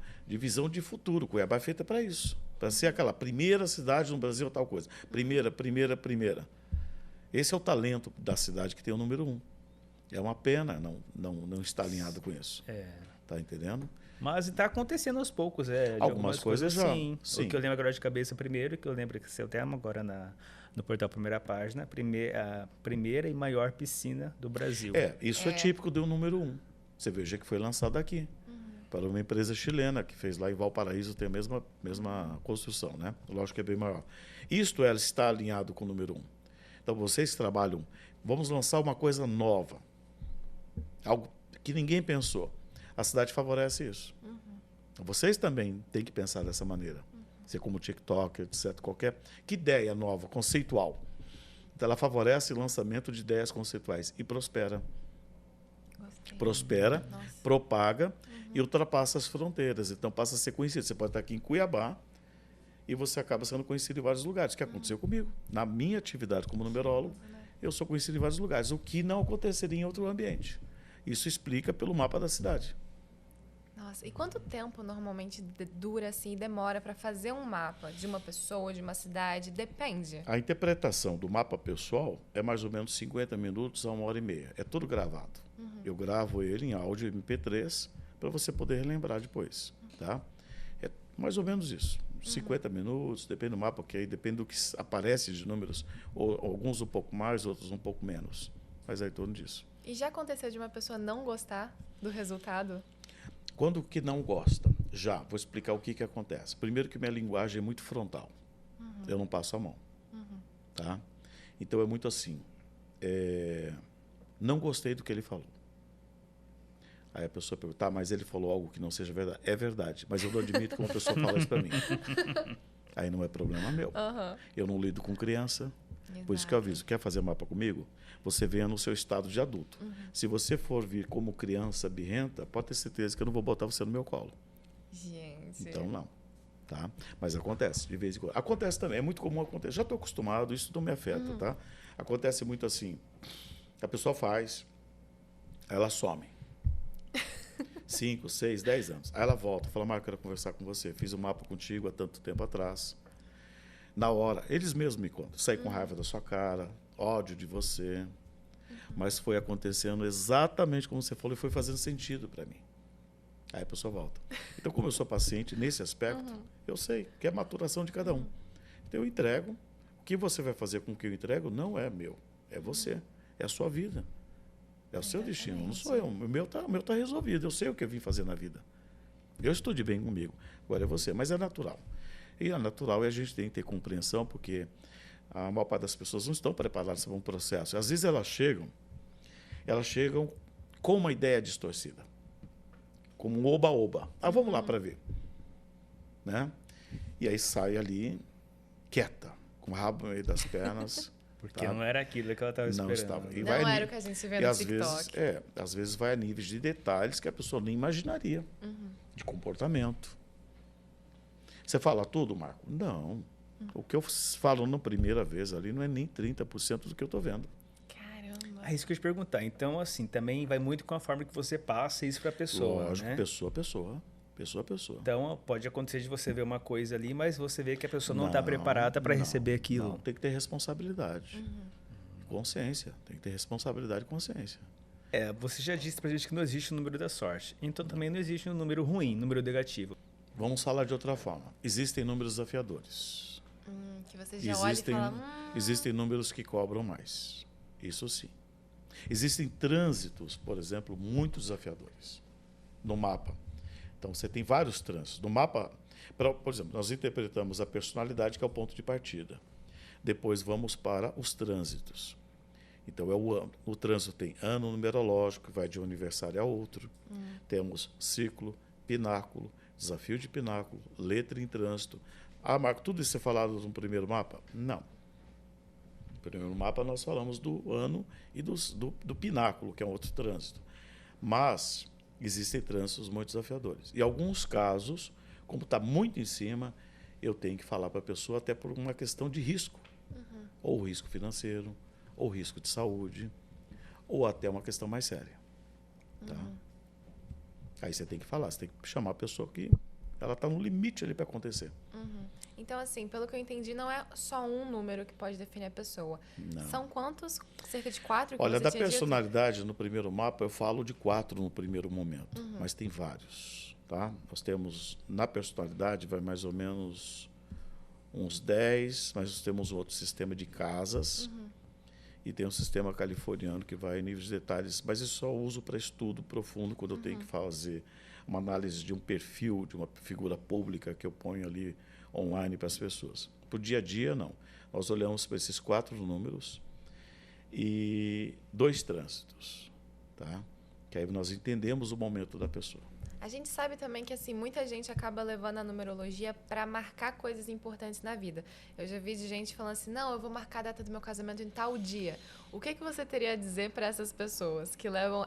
Speaker 4: de futuro. Cuiabá é feita para isso. Para ser aquela primeira cidade no Brasil, tal coisa. Primeira. Esse é o talento da cidade que tem o número 1. É uma pena não estar alinhado com isso. Tá entendendo?
Speaker 2: Mas está acontecendo aos poucos. De
Speaker 4: Algumas coisas já.
Speaker 2: Sim. O que eu lembro agora de cabeça primeiro, que eu lembro que seu tema agora no portal Primeira Página, a primeira e maior piscina do Brasil.
Speaker 4: Isso é típico do número 1. Você veja que foi lançado aqui. Para uma empresa chilena que fez lá em Valparaíso, tem a mesma construção, né? Lógico que é bem maior. Isto está alinhado com o número 1. Então, vocês trabalham, vamos lançar uma coisa nova, algo que ninguém pensou. A cidade favorece isso. Vocês também têm que pensar dessa maneira. Ser como TikTok, etc. Que ideia nova, conceitual. Então, ela favorece o lançamento de ideias conceituais e prospera.
Speaker 3: Gostei.
Speaker 4: Prospera,
Speaker 3: Nossa.
Speaker 4: propaga e ultrapassa as fronteiras. Então, passa a ser conhecido. Você pode estar aqui em Cuiabá e você acaba sendo conhecido em vários lugares. O que aconteceu comigo? Na minha atividade como numerólogo, eu sou conhecido em vários lugares, o que não aconteceria em outro ambiente. Isso explica pelo mapa da cidade.
Speaker 3: Nossa, e quanto tempo normalmente dura assim, demora para fazer um mapa de uma pessoa, de uma cidade? Depende.
Speaker 4: A interpretação do mapa pessoal é mais ou menos 50 minutos a 1h30. É tudo gravado. Eu gravo ele em áudio MP3 para você poder relembrar depois. Tá? É mais ou menos isso. 50 minutos, depende do mapa, porque aí depende do que aparece de números. Ou alguns um pouco mais, outros um pouco menos. Mas é em torno disso.
Speaker 3: E já aconteceu de uma pessoa não gostar do resultado?
Speaker 4: Quando que não gosta? Já, vou explicar o que acontece. Primeiro que minha linguagem é muito frontal. Eu não passo a mão. Tá? Então é muito assim. Não gostei do que ele falou. Aí a pessoa pergunta, mas ele falou algo que não seja verdade. É verdade, mas eu não admito que uma pessoa fala isso para mim. Aí não é problema meu. Eu não lido com criança. Por isso que eu aviso, quer fazer mapa comigo? Você venha no seu estado de adulto. Se você for vir como criança birrenta, pode ter certeza que eu não vou botar você no meu colo.
Speaker 3: Gente.
Speaker 4: Então, não. Tá? Mas acontece, de vez em quando. Acontece também, é muito comum acontecer. Já estou acostumado, isso não me afeta, tá? Acontece muito assim, a pessoa faz, aí ela some. 5, 6, 10 anos. Aí ela volta, fala, Marco, eu quero conversar com você. Fiz um mapa contigo há tanto tempo atrás. Na hora, eles mesmos me contam. Saí com raiva da sua cara, ódio de você. Mas foi acontecendo exatamente como você falou e foi fazendo sentido para mim. Aí a pessoa volta. Então, como eu sou paciente nesse aspecto, eu sei que é a maturação de cada um. Então, eu entrego. O que você vai fazer com o que eu entrego não é meu. É você. É a sua vida. É o seu destino. Não sou eu. O meu tá resolvido. Eu sei o que eu vim fazer na vida. Eu estou de bem comigo. Agora é você. Mas é natural. E é natural e a gente tem que ter compreensão, porque a maior parte das pessoas não estão preparadas para um processo. Às vezes elas chegam com uma ideia distorcida. Como um oba-oba. Vamos lá para ver. Né? E aí sai ali quieta, com o rabo no meio das pernas.
Speaker 2: Porque
Speaker 4: tá?
Speaker 2: não era aquilo que ela estava
Speaker 4: Não
Speaker 2: esperando.
Speaker 4: estava. E
Speaker 3: Não
Speaker 4: vai a
Speaker 3: era
Speaker 4: ni-
Speaker 3: o que a gente se vê
Speaker 4: e
Speaker 3: no
Speaker 4: às
Speaker 3: TikTok.
Speaker 4: vezes, às vezes vai a níveis de detalhes que a pessoa nem imaginaria, de comportamento. Você fala tudo, Marco? Não. O que eu falo na primeira vez ali não é nem 30% do que eu estou vendo.
Speaker 3: Caramba.
Speaker 2: É isso que eu ia te perguntar. Então, assim, também vai muito com a forma que você passa isso para a pessoa,
Speaker 4: Lógico,
Speaker 2: né?
Speaker 4: pessoa a pessoa. Pessoa a pessoa.
Speaker 2: Então, pode acontecer de você ver uma coisa ali, mas você vê que a pessoa não está preparada para
Speaker 4: não,
Speaker 2: receber aquilo.
Speaker 4: Não, tem que ter responsabilidade. Consciência. Tem que ter responsabilidade e consciência.
Speaker 2: Você já disse pra gente que não existe o número da sorte. Então, também não existe um número ruim, número negativo.
Speaker 4: Vamos falar de outra forma. Existem números desafiadores.
Speaker 3: Que você já olha e fala...
Speaker 4: Existem números que cobram mais. Isso sim. Existem trânsitos, por exemplo, muito desafiadores no mapa. Então, você tem vários trânsitos. No mapa, por exemplo, nós interpretamos a personalidade, que é o ponto de partida. Depois vamos para os trânsitos. Então, é o ano. O trânsito tem ano numerológico, que vai de um aniversário a outro. Temos ciclo, pináculo, desafio de pináculo, letra em trânsito. Ah, Marco, tudo isso é falado no primeiro mapa? Não. No primeiro mapa nós falamos do ano e do pináculo, que é um outro trânsito. Mas existem trânsitos muito desafiadores. Em alguns casos, como está muito em cima, eu tenho que falar para a pessoa até por uma questão de risco. Ou risco financeiro, ou risco de saúde, ou até uma questão mais séria. Tá? Aí você tem que falar, você tem que chamar a pessoa que ela está no limite ali para acontecer.
Speaker 3: Então, assim, pelo que eu entendi, não é só um número que pode definir a pessoa.
Speaker 4: Não.
Speaker 3: São quantos? Cerca de 4 que
Speaker 4: Olha,
Speaker 3: você
Speaker 4: da
Speaker 3: tinha dito?
Speaker 4: personalidade, no primeiro mapa, eu falo de 4 no primeiro momento, mas tem vários. Tá? Nós temos, na personalidade, vai mais ou menos uns 10, mas nós temos outro sistema de casas e tem um sistema californiano que vai em níveis de detalhes, mas isso só uso para estudo profundo quando eu tenho que fazer uma análise de um perfil, de uma figura pública que eu ponho ali online para as pessoas. Para o dia a dia, não. Nós olhamos para esses 4 números e 2 trânsitos, tá? Que aí nós entendemos o momento da pessoa.
Speaker 3: A gente sabe também que assim muita gente acaba levando a numerologia para marcar coisas importantes na vida. Eu já vi de gente falando assim, não, eu vou marcar a data do meu casamento em tal dia. O que você teria a dizer para essas pessoas que levam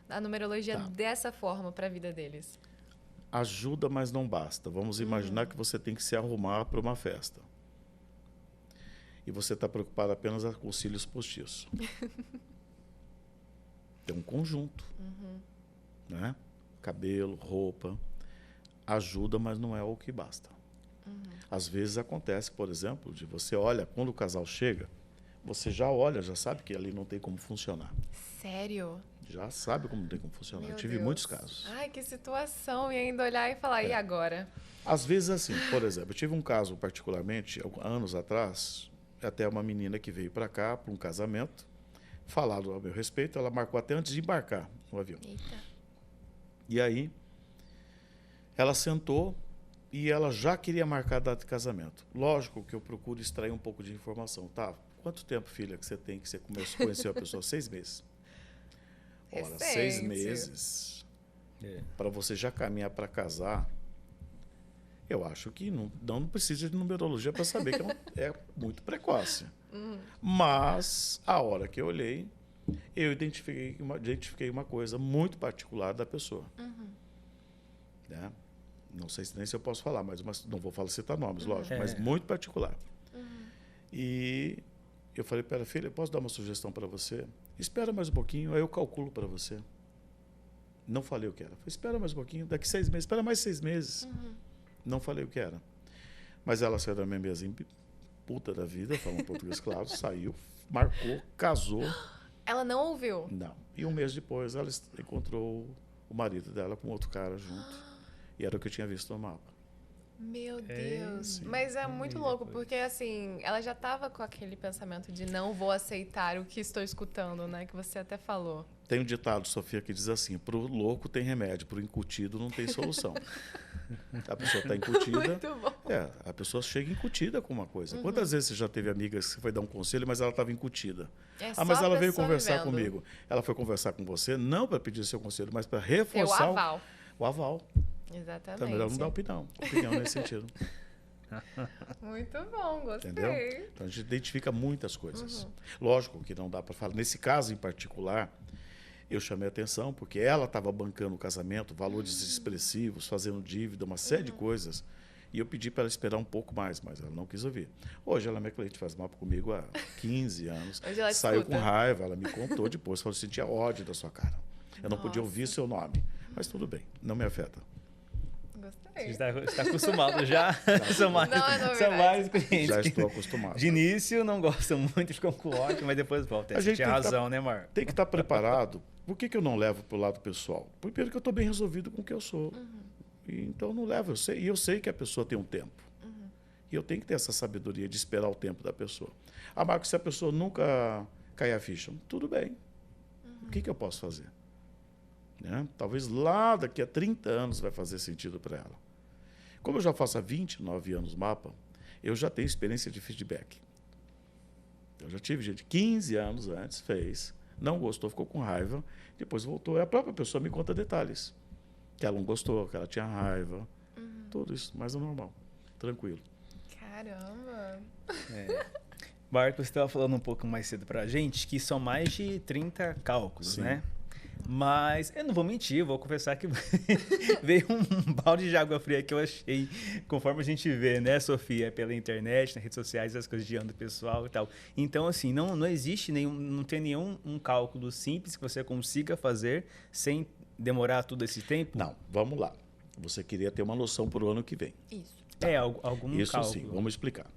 Speaker 3: a numerologia dessa forma para a vida deles?
Speaker 4: Ajuda, mas não basta. Vamos imaginar que você tem que se arrumar para uma festa. E você está preocupado apenas com os cílios postiços. É um conjunto. Né? Cabelo, roupa. Ajuda, mas não é o que basta. Às vezes acontece, por exemplo, de você olha, quando o casal chega, você já olha, já sabe que ali não tem como funcionar.
Speaker 3: Sério?
Speaker 4: Já sabe como não tem como funcionar.
Speaker 3: Meu
Speaker 4: Eu tive
Speaker 3: Deus.
Speaker 4: muitos casos.
Speaker 3: Ai, que situação. E ainda olhar e falar, e agora?
Speaker 4: Às vezes, assim, por exemplo, eu tive um caso particularmente, anos atrás, até uma menina que veio para cá, para um casamento, falado ao meu respeito, ela marcou até antes de embarcar no avião.
Speaker 3: Eita.
Speaker 4: E aí, ela sentou e ela já queria marcar a data de casamento. Lógico que eu procuro extrair um pouco de informação. Tá, quanto tempo, filha, que você tem que você conheceu a pessoa? 6 meses. Ora, 6
Speaker 3: Recente.
Speaker 4: meses para você já caminhar para casar, eu acho que não precisa de numerologia para saber que é muito precoce. Mas, a hora que eu olhei, eu identifiquei uma coisa muito particular da pessoa. Né? Não sei nem se eu posso falar, mas não vou citar nomes, lógico, mas muito particular. E eu falei para ela, filha, posso dar uma sugestão para você? Espera mais um pouquinho, aí eu calculo para você. Não falei o que era. Falei, espera mais um pouquinho, daqui 6 meses, espera mais 6 meses. Não falei o que era. Mas ela saiu da minha mesinha, puta da vida, falando português claro, saiu, marcou, casou.
Speaker 3: Ela não ouviu?
Speaker 4: Não. E um mês depois ela encontrou o marido dela com outro cara junto. E era o que eu tinha visto no mapa.
Speaker 3: Meu Deus. Mas é muito louco, porque assim, ela já estava com aquele pensamento de não vou aceitar o que estou escutando, né? Que você até falou.
Speaker 4: Tem um ditado, Sofia, que diz assim, pro louco tem remédio, pro incutido não tem solução. A pessoa está incutida.
Speaker 3: Muito bom.
Speaker 4: A pessoa chega incutida com uma coisa. Quantas vezes você já teve amigas que você foi dar um conselho, mas ela estava incutida?
Speaker 3: Mas
Speaker 4: ela veio conversar comigo. Ela foi conversar com você, não para pedir seu conselho, mas para reforçar
Speaker 3: o aval.
Speaker 4: o aval.
Speaker 3: Exatamente.
Speaker 4: Então, melhor não dar opinião nesse sentido.
Speaker 3: Muito bom, gostei.
Speaker 4: Entendeu? Então a gente identifica muitas coisas. Lógico que não dá para falar. Nesse caso em particular, eu chamei a atenção porque ela estava bancando o casamento, valores expressivos, fazendo dívida, uma série de coisas. E eu pedi para ela esperar um pouco mais, mas ela não quis ouvir. Hoje ela é minha cliente, faz mapa comigo há 15 anos.
Speaker 3: Hoje ela
Speaker 4: Saiu
Speaker 3: escuta.
Speaker 4: com raiva, ela me contou depois, falou que sentia ódio da sua cara. Eu não podia ouvir seu nome, mas tudo bem, não me afeta.
Speaker 3: Gostei.
Speaker 2: Você está acostumado já? São mais,
Speaker 3: Não é novidade.
Speaker 2: são mais clientes
Speaker 4: Já
Speaker 2: que
Speaker 4: estou acostumado.
Speaker 2: de início não gostam muito, ficam com ódio, mas depois voltam.
Speaker 4: A
Speaker 2: Você
Speaker 4: gente
Speaker 2: tinha
Speaker 4: tem que
Speaker 2: razão, né, Mar?
Speaker 4: Tem que estar preparado. Por que eu não levo para o lado pessoal? Primeiro que eu estou bem resolvido com o que eu sou. E então eu não levo. E eu sei que a pessoa tem um tempo. E eu tenho que ter essa sabedoria de esperar o tempo da pessoa. Ah, Marcos, se a pessoa nunca cair a ficha, tudo bem. O que eu posso fazer? Né? Talvez lá daqui a 30 anos vai fazer sentido para ela. Como eu já faço há 29 anos mapa, eu já tenho experiência de feedback. Eu já tive gente 15 anos antes, fez, não gostou, ficou com raiva, depois voltou. E a própria pessoa me conta detalhes. Que ela não gostou, que ela tinha raiva. Tudo isso, mas é normal. Tranquilo.
Speaker 3: Caramba.
Speaker 2: Marcos, você estava falando um pouco mais cedo pra gente que são mais de 30 cálculos,
Speaker 4: Sim.
Speaker 2: né? Mas eu não vou mentir, vou confessar que veio um balde de água fria que eu achei, conforme a gente vê, né, Sofia, pela internet, nas redes sociais, as coisas de âmbito pessoal e tal. Então, assim, não existe não tem nenhum cálculo simples que você consiga fazer sem demorar todo esse tempo?
Speaker 4: Não, vamos lá. Você queria ter uma noção para o ano que vem.
Speaker 3: Isso.
Speaker 2: Algum
Speaker 4: Isso
Speaker 2: cálculo.
Speaker 4: sim, vamos explicar.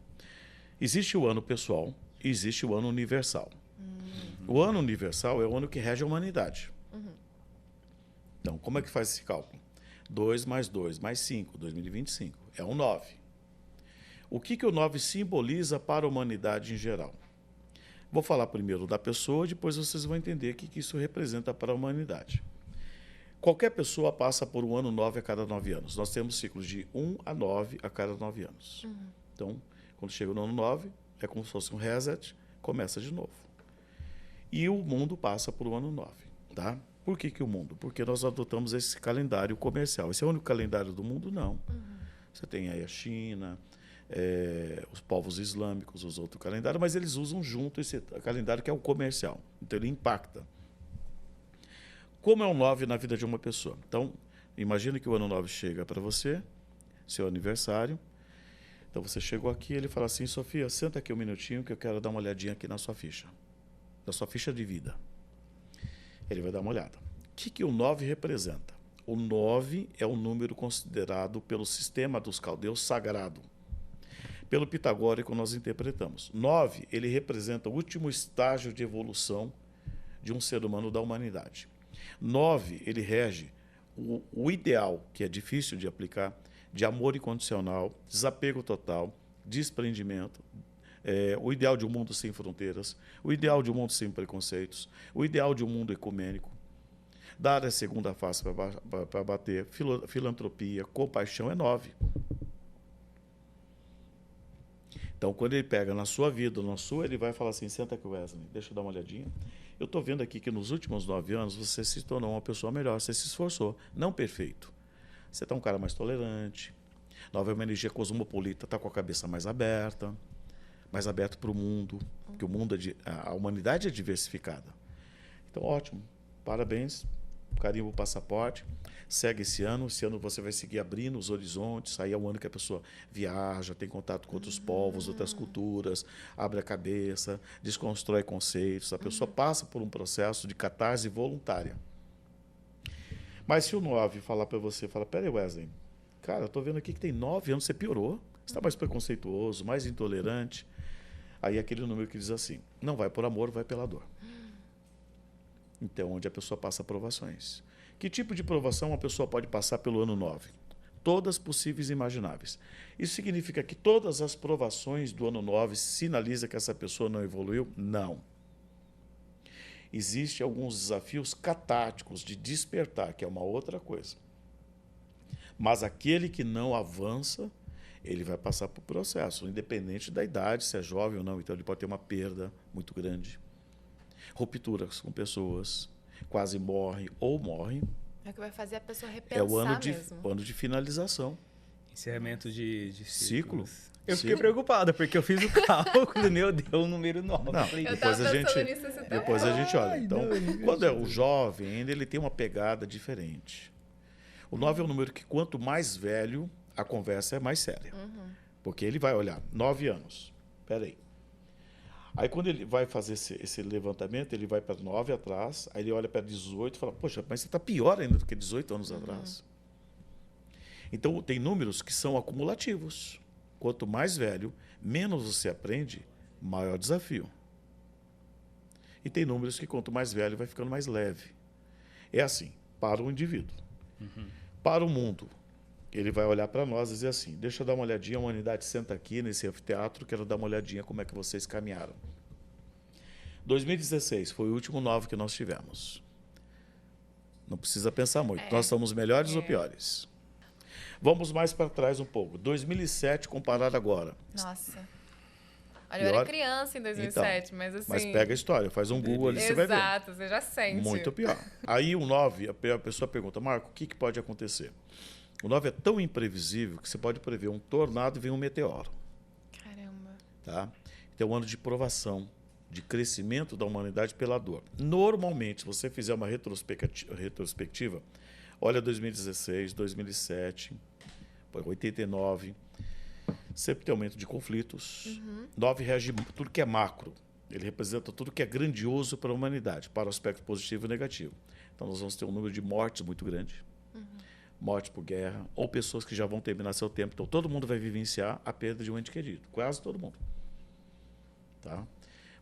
Speaker 4: Existe o ano pessoal e existe o ano universal. O ano universal é o ano que rege a humanidade. Então, como é que faz esse cálculo? 2 mais 2 mais 5, 2025. É um 9. O que o 9 simboliza para a humanidade em geral? Vou falar primeiro da pessoa, depois vocês vão entender o que isso representa para a humanidade. Qualquer pessoa passa por um ano 9 a cada 9 anos. Nós temos ciclos de 1 a 9 a cada 9 anos. Então, quando chega no ano 9, é como se fosse um reset, começa de novo. E o mundo passa por um ano 9, tá? Por que o mundo? Porque nós adotamos esse calendário comercial. Esse é o único calendário do mundo? Não. Você tem aí a China, os povos islâmicos, os outros calendários, mas eles usam junto esse calendário que é o comercial. Então, ele impacta. Como é um 9 na vida de uma pessoa? Então, imagine que o ano 9 chega para você, seu aniversário. Então, você chegou aqui e ele fala assim, Sofia, senta aqui um minutinho que eu quero dar uma olhadinha aqui na sua ficha. Na sua ficha de vida. Ele vai dar uma olhada. O que o 9 representa? O 9 é o número considerado pelo sistema dos caldeus sagrado. Pelo pitagórico, nós interpretamos. 9, ele representa o último estágio de evolução de um ser humano da humanidade. 9, ele rege o ideal, que é difícil de aplicar, de amor incondicional, desapego total, desprendimento, o ideal de um mundo sem fronteiras, o ideal de um mundo sem preconceitos, o ideal de um mundo ecumênico. Dar a segunda face para bater, filantropia, compaixão é 9. Então, quando ele pega na sua vida, na sua, ele vai falar assim, senta aqui, Wesley, deixa eu dar uma olhadinha. Eu estou vendo aqui que nos últimos 9 anos você se tornou uma pessoa melhor, você se esforçou, não perfeito. Você está um cara mais tolerante, 9 é uma energia cosmopolita, está com a cabeça mais aberto para o mundo, porque o mundo a humanidade é diversificada. Então, ótimo, parabéns, carimbo o passaporte, segue esse ano você vai seguir abrindo os horizontes, aí é o ano que a pessoa viaja, tem contato com outros povos, outras culturas, abre a cabeça, desconstrói conceitos, a pessoa passa por um processo de catarse voluntária. Mas se o 9 falar para você, fala, peraí, Wesley, cara, eu estou vendo aqui que tem 9 anos, você piorou, você está mais preconceituoso, mais intolerante. Aí aquele número que diz assim, não vai por amor, vai pela dor. Então, onde a pessoa passa provações. Que tipo de provação a pessoa pode passar pelo ano 9? Todas possíveis e imagináveis. Isso significa que todas as provações do ano 9 sinalizam que essa pessoa não evoluiu? Não. Existem alguns desafios catárticos de despertar, que é uma outra coisa. Mas aquele que não avança, ele vai passar por processo, independente da idade, se é jovem ou não. Então, ele pode ter uma perda muito grande. Rupturas com pessoas, quase morre ou morre.
Speaker 3: É o que vai fazer a pessoa repensar
Speaker 4: É o ano
Speaker 3: mesmo.
Speaker 4: ano de finalização.
Speaker 2: Encerramento de
Speaker 4: Ciclo.
Speaker 2: ciclos. Eu fiquei
Speaker 4: Ciclo.
Speaker 2: preocupado, porque eu fiz o cálculo, meu, deu o número 9.
Speaker 4: Não,
Speaker 2: Falei,
Speaker 3: Eu
Speaker 4: depois
Speaker 3: tava
Speaker 4: a
Speaker 3: pensando
Speaker 4: gente,
Speaker 3: nisso esse tempo.
Speaker 4: depois a gente olha.
Speaker 2: Ai,
Speaker 4: Então,
Speaker 2: não,
Speaker 4: quando é o jovem ainda, ele tem uma pegada diferente. O 9 é um número que quanto mais velho, a conversa é mais séria. Porque ele vai olhar, 9 anos. Peraí. Aí quando ele vai fazer esse levantamento, ele vai para 9 atrás, aí ele olha para 18 e fala, poxa, mas você está pior ainda do que 18 anos atrás. Então, tem números que são acumulativos. Quanto mais velho, menos você aprende, maior desafio. E tem números que quanto mais velho, vai ficando mais leve. É assim, para o indivíduo. Para o mundo, ele vai olhar para nós e dizer assim, deixa eu dar uma olhadinha, a humanidade senta aqui nesse anfiteatro, quero dar uma olhadinha como é que vocês caminharam. 2016 foi o último 9 que nós tivemos. Não precisa pensar muito. Nós somos melhores ou piores? Vamos mais para trás um pouco. 2007 comparado agora.
Speaker 3: Nossa. Olha, eu era
Speaker 4: Pior?
Speaker 3: criança em 2007, mas assim...
Speaker 4: Mas pega a história, faz um Google ali, você vai ver.
Speaker 3: Exato, você já sente.
Speaker 4: Muito pior. Aí o 9, a pessoa pergunta, Marco, o que pode acontecer? O 9 é tão imprevisível que você pode prever um tornado e vem um meteoro.
Speaker 3: Caramba.
Speaker 4: Tá? Então é um ano de provação, de crescimento da humanidade pela dor. Normalmente, se você fizer uma retrospectiva, olha 2016, 2007, 89, sempre tem aumento de conflitos. 9 rege tudo que é macro. Ele representa tudo que é grandioso para a humanidade, para o aspecto positivo e negativo. Então nós vamos ter um número de mortes muito grande. Morte por guerra, ou pessoas que já vão terminar seu tempo. Então, todo mundo vai vivenciar a perda de um ente querido. Quase todo mundo. Tá?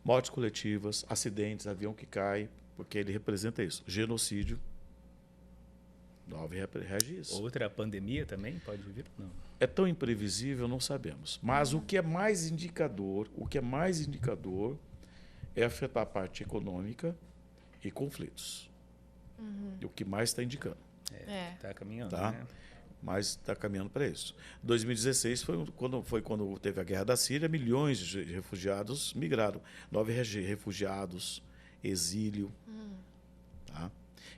Speaker 4: Mortes coletivas, acidentes, avião que cai, porque ele representa isso. Genocídio. 9 rege isso.
Speaker 2: Outra pandemia também pode vir? Não.
Speaker 4: É tão imprevisível, não sabemos. Mas o que é mais indicador, é afetar a parte econômica e conflitos. E o que mais está indicando.
Speaker 2: Tá caminhando,
Speaker 4: Tá?
Speaker 2: né?
Speaker 4: Mas está caminhando para isso. 2016 foi quando teve a guerra da Síria, milhões de refugiados migraram. 9 refugiados, exílio, tá?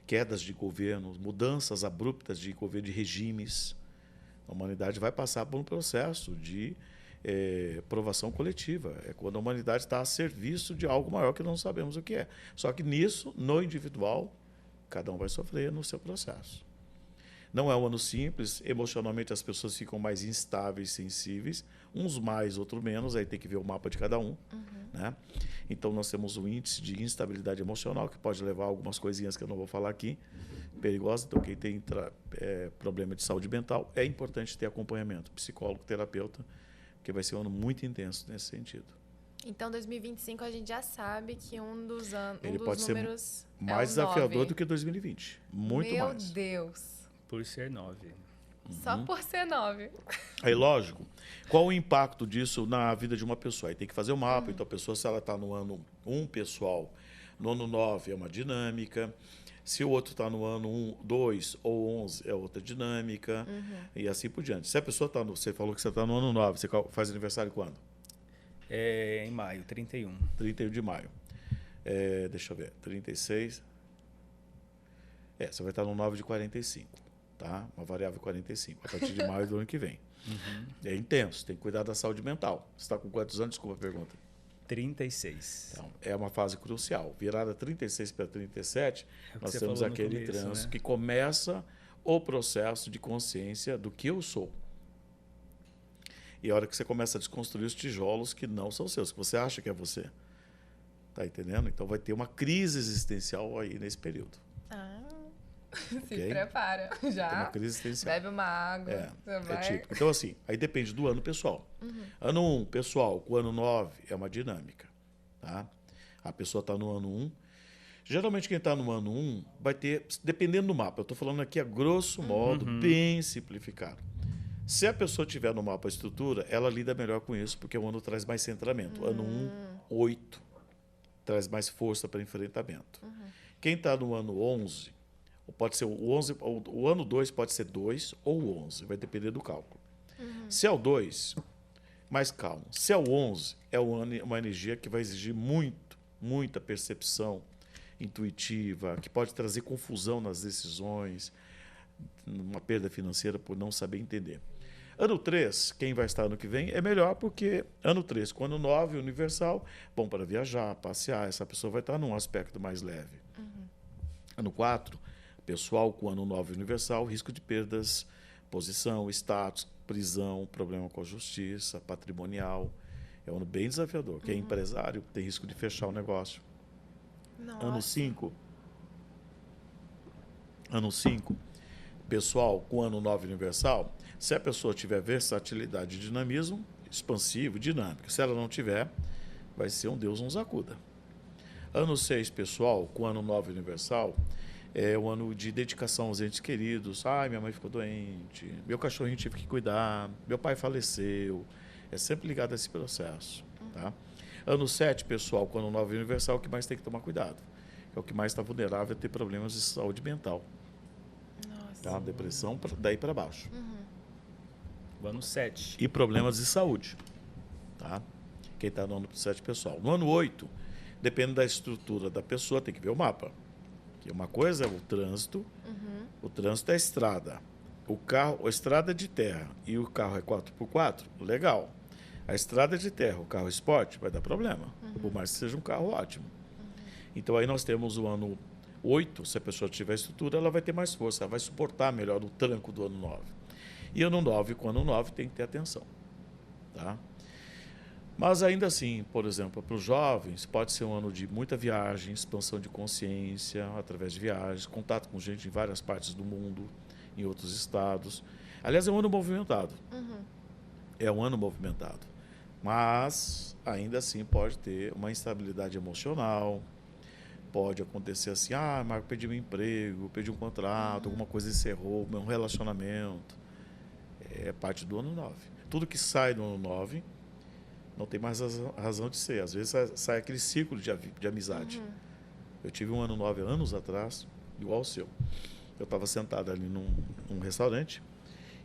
Speaker 4: Quedas de governos, mudanças abruptas de governo, de regimes. A humanidade vai passar por um processo de provação coletiva. É quando a humanidade está a serviço de algo maior que não sabemos o que é. Só que nisso, no individual, cada um vai sofrer no seu processo. Não é um ano simples, emocionalmente as pessoas ficam mais instáveis, sensíveis, uns mais, outros menos, aí tem que ver o mapa de cada um. Né? Então nós temos um índice de instabilidade emocional, que pode levar a algumas coisinhas que eu não vou falar aqui, perigosas. Então quem tem problema de saúde mental, é importante ter acompanhamento, psicólogo, terapeuta, porque vai ser um ano muito intenso nesse sentido.
Speaker 3: Então, 2025 a gente já sabe que um dos
Speaker 4: Ele
Speaker 3: dos
Speaker 4: pode
Speaker 3: números
Speaker 4: ser mais
Speaker 3: é o
Speaker 4: desafiador
Speaker 3: 9.
Speaker 4: do que 2020. Muito
Speaker 3: Meu
Speaker 4: mais.
Speaker 3: Deus.
Speaker 2: Por ser 9.
Speaker 3: Só por ser 9.
Speaker 4: Aí, lógico, qual o impacto disso na vida de uma pessoa? Aí tem que fazer o mapa. Então, a pessoa, se ela está no ano 1, pessoal, no ano 9 é uma dinâmica. Se o outro está no ano 1, 2 ou 11, é outra dinâmica. E assim por diante. Se a pessoa está no... Você falou que você está no ano 9. Você faz aniversário quando?
Speaker 2: É em maio, 31.
Speaker 4: 31 de maio. Deixa eu ver. 36. Você vai estar no 9 de 45. Tá? Uma variável 45. A partir de maio do ano que vem. É intenso. Tem que cuidar da saúde mental. Você está com quantos anos? Desculpa a pergunta.
Speaker 2: 36.
Speaker 4: Então, é uma fase crucial. Virada 36 para 37, nós
Speaker 2: você
Speaker 4: temos
Speaker 2: falou no
Speaker 4: aquele
Speaker 2: começo,
Speaker 4: trânsito,
Speaker 2: né?
Speaker 4: que começa o processo de consciência do que eu sou. E a hora que você começa a desconstruir os tijolos que não são seus, que você acha que é você. Tá entendendo? Então vai ter uma crise existencial aí nesse período.
Speaker 3: Se
Speaker 4: Ok?
Speaker 3: prepara.
Speaker 4: Tem
Speaker 3: Já.
Speaker 4: uma crise existencial.
Speaker 3: Bebe uma água. Você vai...
Speaker 4: típico. Então, assim, aí depende do ano pessoal. Ano 1, pessoal, com o ano 9 é uma dinâmica. Tá? A pessoa está no ano 1. Geralmente, quem está no ano 1 vai ter, dependendo do mapa, eu estou falando aqui a grosso modo, bem simplificado. Se a pessoa tiver no mapa a estrutura, ela lida melhor com isso, porque o ano traz mais centramento. Ano 1, 8, traz mais força para enfrentamento. Quem está no ano 11, pode ser o 11, o ano 2 pode ser 2 ou 11, vai depender do cálculo. Se é o 2, mais calmo. Se é o 11, é uma energia que vai exigir muita percepção intuitiva, que pode trazer confusão nas decisões, uma perda financeira por não saber entender. Ano 3, quem vai estar ano que vem, é melhor porque ano 3 com ano 9, universal, bom para viajar, passear, essa pessoa vai estar num aspecto mais leve. Ano 4, pessoal com ano 9 universal, risco de perdas, posição, status, prisão, problema com a justiça, patrimonial. É um ano bem desafiador. Quem é empresário tem risco de fechar o negócio.
Speaker 3: Nossa.
Speaker 4: Ano 5, pessoal com ano 9 universal, se a pessoa tiver versatilidade e dinamismo, expansivo, dinâmico. Se ela não tiver, vai ser um Deus nos acuda. Ano 6, pessoal, com ano 9 universal, é o ano de dedicação aos entes queridos. Ai, minha mãe ficou doente, meu cachorrinho tive que cuidar, meu pai faleceu. É sempre ligado a esse processo. Tá? Ano 7, pessoal, com ano 9 universal, o que mais tem que tomar cuidado. É o que mais está vulnerável a ter problemas de saúde mental.
Speaker 3: Nossa.
Speaker 4: Tá? Depressão, daí para baixo.
Speaker 2: O ano 7.
Speaker 4: E problemas de saúde. Tá? Quem está no ano 7, pessoal. No ano 8, depende da estrutura da pessoa, tem que ver o mapa. Que uma coisa é o trânsito é a estrada. O carro, a estrada é de terra e o carro é 4x4, legal. A estrada é de terra, o carro é esporte, vai dar problema. Por mais que seja um carro ótimo. Então aí nós temos o ano 8, se a pessoa tiver estrutura, ela vai ter mais força, ela vai suportar melhor o tranco do ano 9. E ano 9, com ano 9, tem que ter atenção. Tá? Mas ainda assim, por exemplo, para os jovens, pode ser um ano de muita viagem, expansão de consciência através de viagens, contato com gente em várias partes do mundo, em outros estados. Aliás, é um ano movimentado. É um ano movimentado. Mas, ainda assim, pode ter uma instabilidade emocional. Pode acontecer assim, Marco, perdi meu emprego, perdi um contrato, alguma coisa encerrou, um relacionamento. É parte do ano 9. Tudo que sai do ano 9 não tem mais razão de ser. Às vezes sai aquele ciclo de amizade. Eu tive um ano 9 anos atrás, igual ao seu. Eu estava sentado ali num restaurante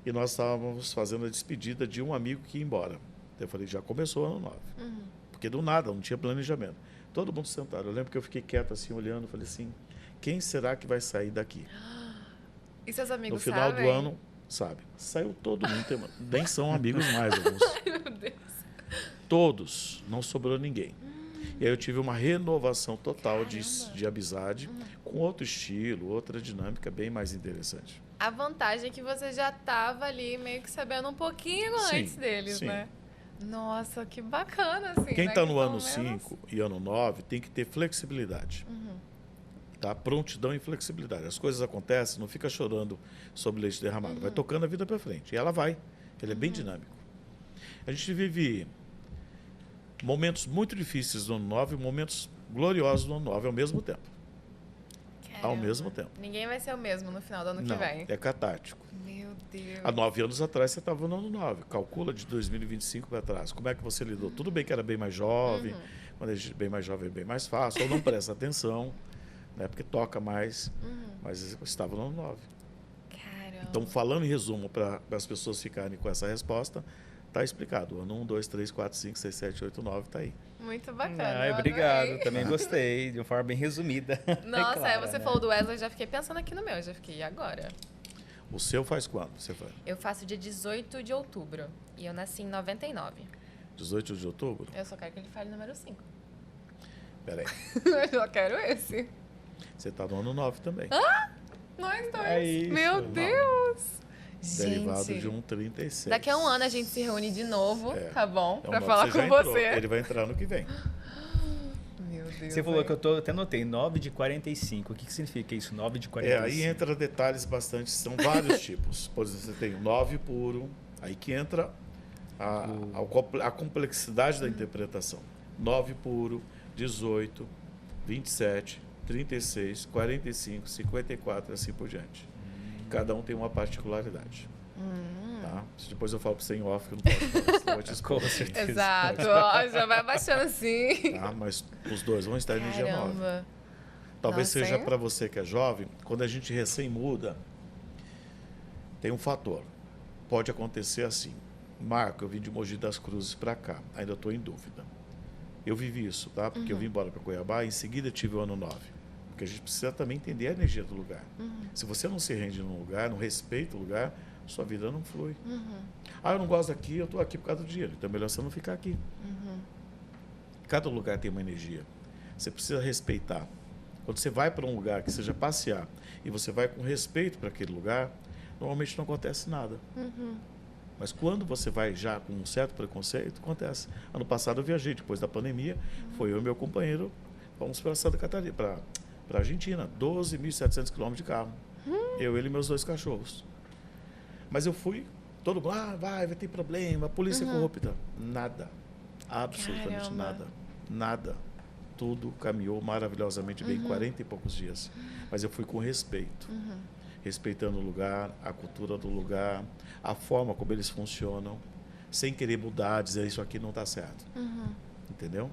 Speaker 4: e nós estávamos fazendo a despedida de um amigo que ia embora. Eu falei, já começou o ano 9. Porque do nada, não tinha planejamento. Todo mundo sentado. Eu lembro que eu fiquei quieto assim, olhando, falei assim, quem será que vai sair daqui?
Speaker 3: E seus amigos
Speaker 4: No final
Speaker 3: sabem?
Speaker 4: do ano, sabe? Saiu todo mundo, nem são amigos mais alguns.
Speaker 3: Meu Deus.
Speaker 4: Todos, não sobrou ninguém. E aí eu tive uma renovação total de amizade, com outro estilo, outra dinâmica bem mais interessante.
Speaker 3: A vantagem é que você já estava ali meio que sabendo um pouquinho
Speaker 4: Sim,
Speaker 3: antes deles,
Speaker 4: sim.
Speaker 3: né? Nossa, que bacana, assim.
Speaker 4: Quem
Speaker 3: né?
Speaker 4: está
Speaker 3: Que
Speaker 4: no ano
Speaker 3: pelo menos-
Speaker 4: 5 e ano 9 tem que ter flexibilidade. Tá? Prontidão e flexibilidade. As coisas acontecem, não fica chorando sobre leite derramado. Vai tocando a vida para frente. E ela vai. Ele é bem dinâmico. A gente vive momentos muito difíceis no ano 9 e momentos gloriosos no ano 9 ao mesmo tempo. Ao
Speaker 3: Caramba.
Speaker 4: mesmo tempo.
Speaker 3: Ninguém vai ser o mesmo no final do ano que
Speaker 4: Não,
Speaker 3: vem.
Speaker 4: é catártico.
Speaker 3: Meu Deus.
Speaker 4: Há 9 anos atrás você estava no ano 9. Calcula de 2025 para trás. Como é que você lidou? Tudo bem que era bem mais jovem. Quando a gente é bem mais jovem é bem mais fácil. Ou não presta atenção, né? Porque toca mais. Mas estava no ano 9.
Speaker 3: Caramba.
Speaker 4: Então, falando em resumo, para as pessoas ficarem com essa resposta, está explicado. Ano 1, 2, 3, 4, 5, 6, 7, 8, 9, está aí.
Speaker 3: Muito bacana.
Speaker 2: Ai,
Speaker 3: eu
Speaker 2: obrigado,
Speaker 3: adorei.
Speaker 2: também gostei, de uma forma bem resumida.
Speaker 3: Nossa,
Speaker 2: Clara,
Speaker 3: você
Speaker 2: né?
Speaker 3: falou do Wesley, já fiquei pensando aqui no meu. Já fiquei, e agora?
Speaker 4: O seu faz quando? Você faz?
Speaker 3: Eu faço dia 18 de outubro. E eu nasci em 99.
Speaker 4: 18 de outubro?
Speaker 3: Eu só quero que ele fale o número 5.
Speaker 4: Peraí.
Speaker 3: Eu só quero esse.
Speaker 4: Você está no ano 9 também.
Speaker 3: Nós dois.
Speaker 2: É isso.
Speaker 3: Meu
Speaker 4: Não.
Speaker 3: Deus.
Speaker 4: Derivado
Speaker 3: Gente,
Speaker 4: de um 36.
Speaker 3: daqui a um ano a gente se reúne de novo,
Speaker 4: É.
Speaker 3: tá bom?
Speaker 4: É um
Speaker 3: Pra
Speaker 4: nove.
Speaker 3: falar
Speaker 4: já
Speaker 3: com
Speaker 4: entrou.
Speaker 3: você.
Speaker 4: Ele vai entrar no que vem.
Speaker 3: Meu Deus.
Speaker 2: Você falou
Speaker 3: velho.
Speaker 2: que eu tô, até anotei, 9 de 45. O que significa isso, 9 de 45?
Speaker 4: Aí entra detalhes bastante, são vários tipos. Por exemplo, você tem o 9 puro, aí que entra a complexidade da interpretação. 9 puro, 18, 27, 36, 45, 54 e assim por diante. Cada um tem uma particularidade. Tá? Depois eu falo para você em off, que eu não posso falar, senão eu te
Speaker 2: Com
Speaker 4: exponho.
Speaker 2: certeza.
Speaker 3: Exato, ó, já vai baixando assim.
Speaker 4: Tá? Mas os dois vão estar em energia 9.
Speaker 3: Caramba.
Speaker 4: Talvez
Speaker 3: Nossa,
Speaker 4: seja
Speaker 3: hein?
Speaker 4: para você que é jovem, quando a gente recém muda, tem um fator. Pode acontecer assim. Marco, eu vim de Mogi das Cruzes para cá, ainda estou em dúvida. Eu vivi isso, tá? Porque eu vim embora para Cuiabá e em seguida tive o ano 9. Porque a gente precisa também entender a energia do lugar. Se você não se rende num lugar, não respeita o lugar, sua vida não flui. Ah, eu não gosto daqui, eu estou aqui por causa do dinheiro. Então é melhor você não ficar aqui. Cada lugar tem uma energia. Você precisa respeitar. Quando você vai para um lugar que seja passear e você vai com respeito para aquele lugar, normalmente não acontece nada. Mas quando você vai já com um certo preconceito, acontece. Ano passado eu viajei, depois da pandemia, foi eu e meu companheiro, fomos para Santa Catarina, para a Argentina, 12.700 quilômetros de carro. Eu, ele e meus 2 cachorros. Mas eu fui, todo mundo, vai ter problema, a polícia é corrupta. Nada. Absolutamente
Speaker 3: Caramba.
Speaker 4: nada. Nada. Tudo caminhou maravilhosamente bem, 40 e poucos dias. Mas eu fui com respeito. Respeitando o lugar, a cultura do lugar, a forma como eles funcionam, sem querer mudar, dizer isso aqui não está certo. Entendeu?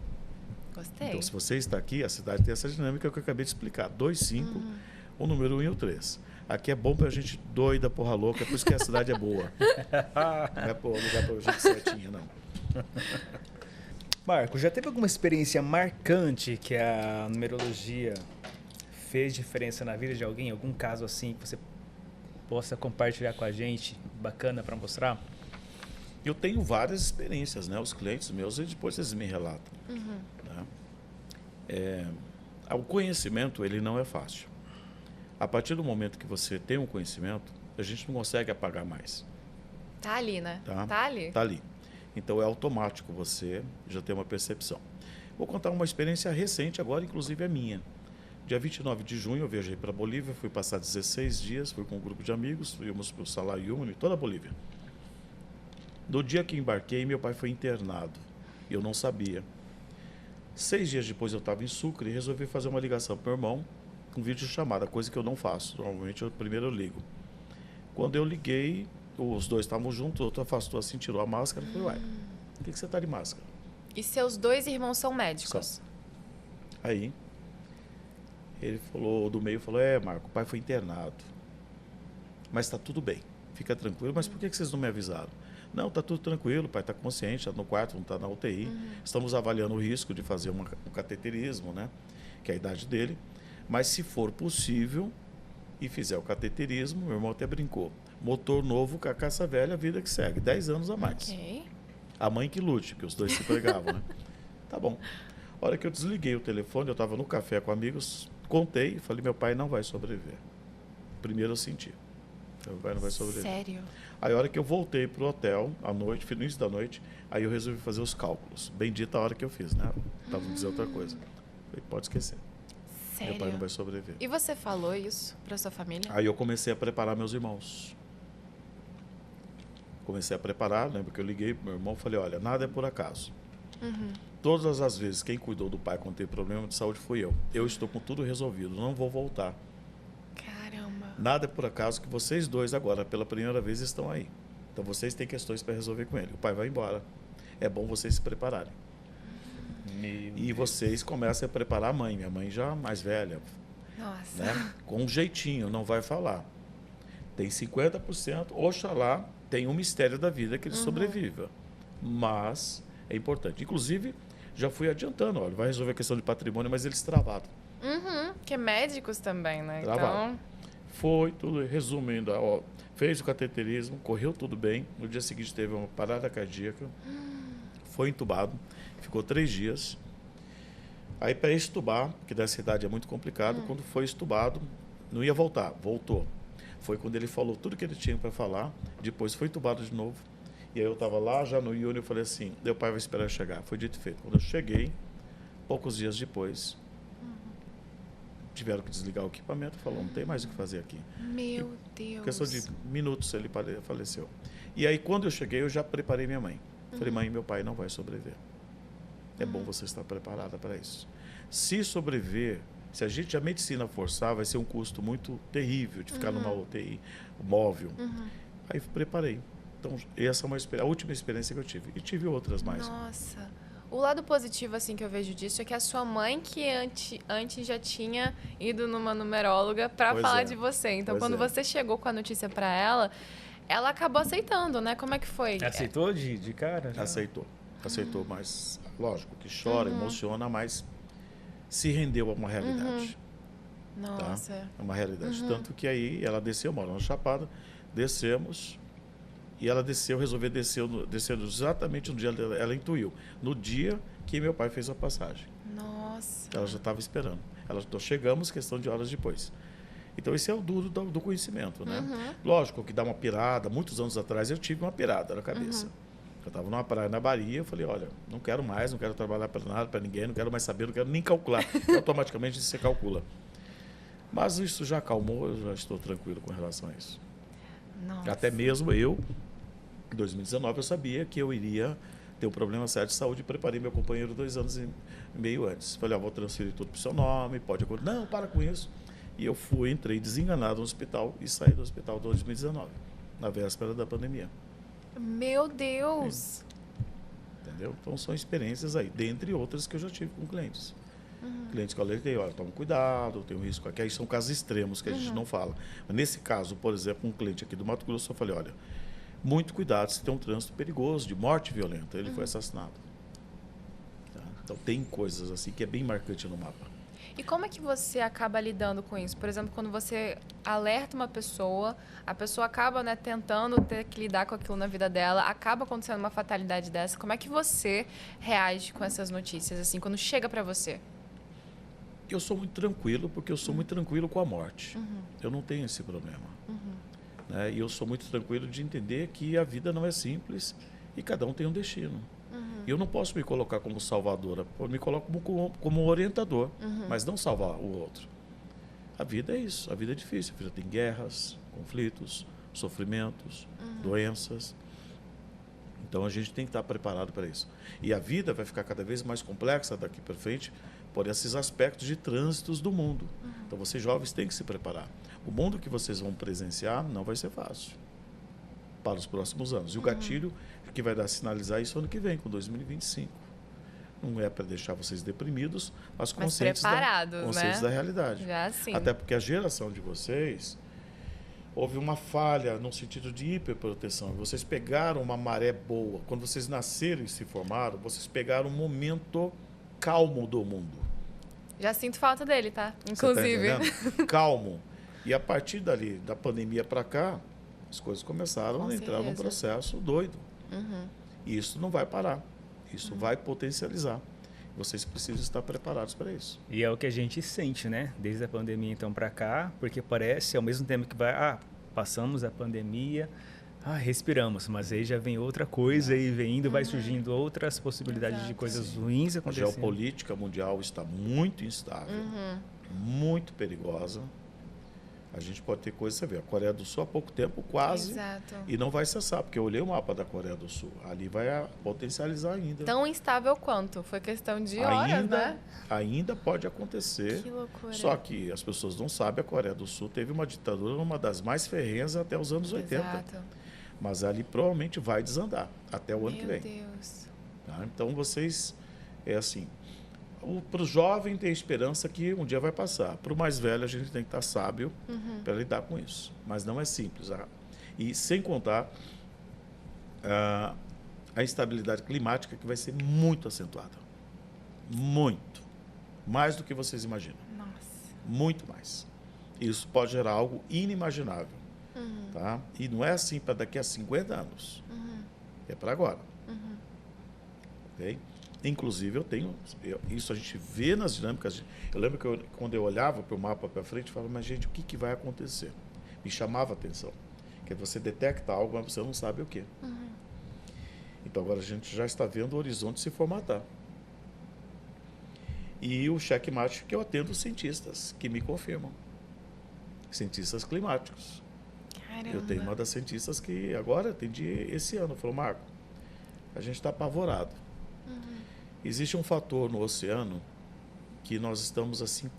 Speaker 3: Gostei.
Speaker 4: Então, se você está aqui, a cidade tem essa dinâmica que eu acabei de explicar. 2, 5, o número 1 e o 3. Aqui é bom pra gente doida, porra louca, é por isso que a cidade é boa. Não é lugar pra gente certinha, não.
Speaker 2: Marco, já teve alguma experiência marcante que a numerologia fez diferença na vida de alguém? Algum caso assim que você possa compartilhar com a gente, bacana para mostrar?
Speaker 4: Eu tenho várias experiências, né? Os clientes meus, e depois eles me relatam. Né? O conhecimento, ele não é fácil. A partir do momento que você tem um conhecimento, a gente não consegue apagar mais.
Speaker 3: Tá ali, né?
Speaker 4: Tá?
Speaker 3: Tá ali.
Speaker 4: Tá ali. Então é automático, você já tem uma percepção. Vou contar uma experiência recente agora, inclusive é minha. Dia 29 de junho eu viajei para a Bolívia, fui passar 16 dias, fui com um grupo de amigos, fomos para o Salar Uyuni, toda a Bolívia. No dia que embarquei, meu pai foi internado. Eu não sabia. 6 dias depois eu estava em Sucre e resolvi fazer uma ligação para o meu irmão, com videochamada, coisa que eu não faço. Normalmente primeiro eu ligo. Quando eu liguei, os 2 estavam juntos, o outro afastou assim, tirou a máscara e falei, uai, por que você está de máscara?
Speaker 3: E seus 2 irmãos são médicos?
Speaker 4: Só. Aí, ele falou, do meio, falou, Marco, o pai foi internado. Mas está tudo bem, fica tranquilo. Mas por que vocês não me avisaram? Não, está tudo tranquilo, o pai está consciente, está no quarto, não está na UTI. Estamos avaliando o risco de fazer um cateterismo, né? Que é a idade dele. Mas se for possível e fizer o cateterismo, meu irmão até brincou. Motor novo, carcaça velha, vida que segue. 10 anos a mais.
Speaker 3: Ok.
Speaker 4: A mãe que lute, que os 2 se pregavam, né? Tá bom. A hora que eu desliguei o telefone, eu estava no café com amigos, contei e falei, meu pai não vai sobreviver. Primeiro eu senti. Meu pai não vai sobreviver.
Speaker 3: Sério?
Speaker 4: Aí a hora que eu voltei pro hotel, à noite, no início da noite, aí eu resolvi fazer os cálculos. Bendita a hora que eu fiz, né? Tava dizer outra coisa. Falei, pode esquecer.
Speaker 3: Sério?
Speaker 4: Meu pai não vai sobreviver.
Speaker 3: E você falou isso pra sua família?
Speaker 4: Aí eu comecei a preparar meus irmãos. Comecei a preparar, lembro que eu liguei pro meu irmão e falei, olha, nada é por acaso. Todas as vezes, quem cuidou do pai quando teve problema de saúde fui eu. Eu estou com tudo resolvido, não vou voltar.
Speaker 3: Caramba.
Speaker 4: Nada é por acaso que vocês 2 agora, pela primeira vez, estão aí. Então vocês têm questões para resolver com ele. O pai vai embora. É bom vocês se prepararem. E vocês começam a preparar a mãe. Minha mãe já mais velha,
Speaker 3: Nossa.
Speaker 4: né? Com um jeitinho, não vai falar. Tem 50%, oxalá, tem um mistério da vida que ele sobreviva. Mas é importante. Inclusive, já fui adiantando, olha, vai resolver a questão de patrimônio, mas eles travaram.
Speaker 3: Que médicos também, né?
Speaker 4: Travaram.
Speaker 3: Então,
Speaker 4: Foi tudo, resumindo, ó, fez o cateterismo, correu tudo bem. No dia seguinte teve uma parada cardíaca, foi entubado, ficou 3 dias. Aí para estubar, porque dessa idade é muito complicado, quando foi estubado, não ia voltar, voltou. Foi quando ele falou tudo que ele tinha para falar, depois foi entubado de novo. E aí eu estava lá, já no Uyuni, eu falei assim, meu pai vai esperar eu chegar. Foi dito e feito. Quando eu cheguei, poucos dias depois, tiveram que desligar o equipamento, falou, não tem mais o que fazer aqui.
Speaker 3: meu Deus.
Speaker 4: Questão de minutos ele faleceu. E aí, quando eu cheguei, eu já preparei minha mãe. Falei, mãe, meu pai não vai sobreviver. É bom você estar preparada para isso. Se sobreviver, se a medicina forçar, vai ser um custo muito terrível de ficar numa UTI móvel. Aí preparei. Então, essa é a última experiência que eu tive. E tive outras mais.
Speaker 3: Nossa. O lado positivo, assim, que eu vejo disso é que a sua mãe, que antes já tinha ido numa numeróloga para
Speaker 4: Pois
Speaker 3: falar
Speaker 4: é.
Speaker 3: de você. Então,
Speaker 4: Pois
Speaker 3: quando
Speaker 4: é.
Speaker 3: você chegou com a notícia para ela acabou aceitando, né? Como é que foi?
Speaker 2: Aceitou de cara? Já?
Speaker 4: Aceitou. Aceitou, mas lógico que chora, emociona, mas se rendeu a uma realidade.
Speaker 3: Nossa.
Speaker 4: É uma realidade. Tanto que aí ela desceu, mora na Chapada, descemos, E ela desceu, resolveu descer exatamente no dia, ela intuiu, no dia que meu pai fez a passagem.
Speaker 3: Nossa.
Speaker 4: Ela já estava esperando. Nós chegamos questão de horas depois. Então, esse é o duro do conhecimento, né? Lógico que dá uma pirada. Muitos anos atrás, eu tive uma pirada na cabeça. Eu estava numa praia na Bahia, eu falei, olha, não quero mais, não quero trabalhar para nada, para ninguém, não quero mais saber, não quero nem calcular. Automaticamente, você calcula. Mas isso já acalmou, eu já estou tranquilo com relação a isso.
Speaker 3: Nossa.
Speaker 4: Até mesmo eu, em 2019, eu sabia que eu iria ter um problema sério de saúde e preparei meu companheiro 2 anos e meio antes. Falei, vou transferir tudo para o seu nome, pode acontecer. Não, para com isso. E eu entrei desenganado no hospital e saí do hospital em 2019, na véspera da pandemia.
Speaker 3: Meu Deus!
Speaker 4: Entendeu? Então, são experiências aí, dentre outras que eu já tive com clientes. Clientes que eu alertei, olha, toma cuidado, tem um risco aqui. Aí são casos extremos que a gente não fala. Mas nesse caso, por exemplo, um cliente aqui do Mato Grosso, eu falei, olha, muito cuidado se tem um trânsito perigoso, de morte violenta. Ele foi assassinado. Tá? Então, tem coisas assim que é bem marcante no mapa.
Speaker 3: E como é que você acaba lidando com isso? Por exemplo, quando você alerta uma pessoa, a pessoa acaba, né, tentando ter que lidar com aquilo na vida dela, acaba acontecendo uma fatalidade dessa. Como é que você reage com essas notícias, assim, quando chega para você?
Speaker 4: Eu sou muito tranquilo, porque eu sou muito tranquilo com a morte. Eu não tenho esse problema. Né? E eu sou muito tranquilo de entender que a vida não é simples e cada um tem um destino. Eu não posso me colocar como salvadora, eu me coloco como orientador, mas não salvar o outro. A vida é isso, a vida é difícil, a vida tem guerras, conflitos, sofrimentos, doenças. Então a gente tem que estar preparado para isso. E a vida vai ficar cada vez mais complexa daqui para frente por esses aspectos de trânsitos do mundo. Então vocês jovens têm que se preparar. O mundo que vocês vão presenciar não vai ser fácil para os próximos anos. E o gatilho que vai dar sinalizar isso ano que vem, com 2025. Não é para deixar vocês deprimidos, mas conscientes,
Speaker 3: preparados,
Speaker 4: da realidade.
Speaker 3: Já sim.
Speaker 4: Até porque a geração de vocês houve uma falha no sentido de hiperproteção. Vocês pegaram uma maré boa. Quando vocês nasceram e se formaram, vocês pegaram um momento calmo do mundo.
Speaker 3: Já sinto falta dele, tá?
Speaker 4: Você
Speaker 3: Inclusive.
Speaker 4: tá entendendo? Calmo. E a partir dali, da pandemia para cá, as coisas começaram
Speaker 3: Com
Speaker 4: a entrar num
Speaker 3: certeza.
Speaker 4: processo doido. E isso não vai parar. Isso vai potencializar. Vocês precisam estar preparados para isso.
Speaker 2: E é o que a gente sente, né? Desde a pandemia então para cá, porque parece ao mesmo tempo que passamos a pandemia, respiramos, mas aí já vem outra coisa e vem indo, vai surgindo outras possibilidades de
Speaker 3: Exato.
Speaker 2: coisas ruins
Speaker 4: A
Speaker 2: acontecendo.
Speaker 4: geopolítica mundial está muito instável, muito perigosa. A gente pode ter coisa, você vê, a Coreia do Sul há pouco tempo quase,
Speaker 3: Exato.
Speaker 4: e não vai cessar, porque eu olhei o mapa da Coreia do Sul, ali vai potencializar ainda.
Speaker 3: Tão instável quanto? Foi questão de horas, né?
Speaker 4: Ainda pode acontecer,
Speaker 3: Que loucura.
Speaker 4: só que as pessoas não sabem, a Coreia do Sul teve uma ditadura, uma das mais ferrenhas até os anos 80.
Speaker 3: Exato.
Speaker 4: Mas ali provavelmente vai desandar, até o ano que
Speaker 3: Meu
Speaker 4: vem.
Speaker 3: Deus.
Speaker 4: Tá? Então vocês, é assim, para o jovem tem esperança que um dia vai passar. Para o mais velho a gente tem que estar sábio para lidar com isso. Mas não é simples. E sem contar a instabilidade climática que vai ser muito acentuada. Muito. Mais do que vocês imaginam.
Speaker 3: Nossa.
Speaker 4: Muito mais. Isso pode gerar algo inimaginável. Tá? E não é assim para daqui a 50 anos. É para agora. Ok? Inclusive, isso a gente vê nas dinâmicas. Eu lembro que quando eu olhava para o mapa para frente, eu falava, mas gente, o que vai acontecer? Me chamava a atenção. Que você detecta algo, mas você não sabe o quê. Então, agora a gente já está vendo o horizonte se formatar. E o checkmate que eu atendo cientistas, que me confirmam. Cientistas climáticos.
Speaker 3: Caramba.
Speaker 4: Eu tenho uma das cientistas que agora atendi esse ano. Falou, Marco, a gente está apavorado. Existe um fator no oceano que nós estamos assim,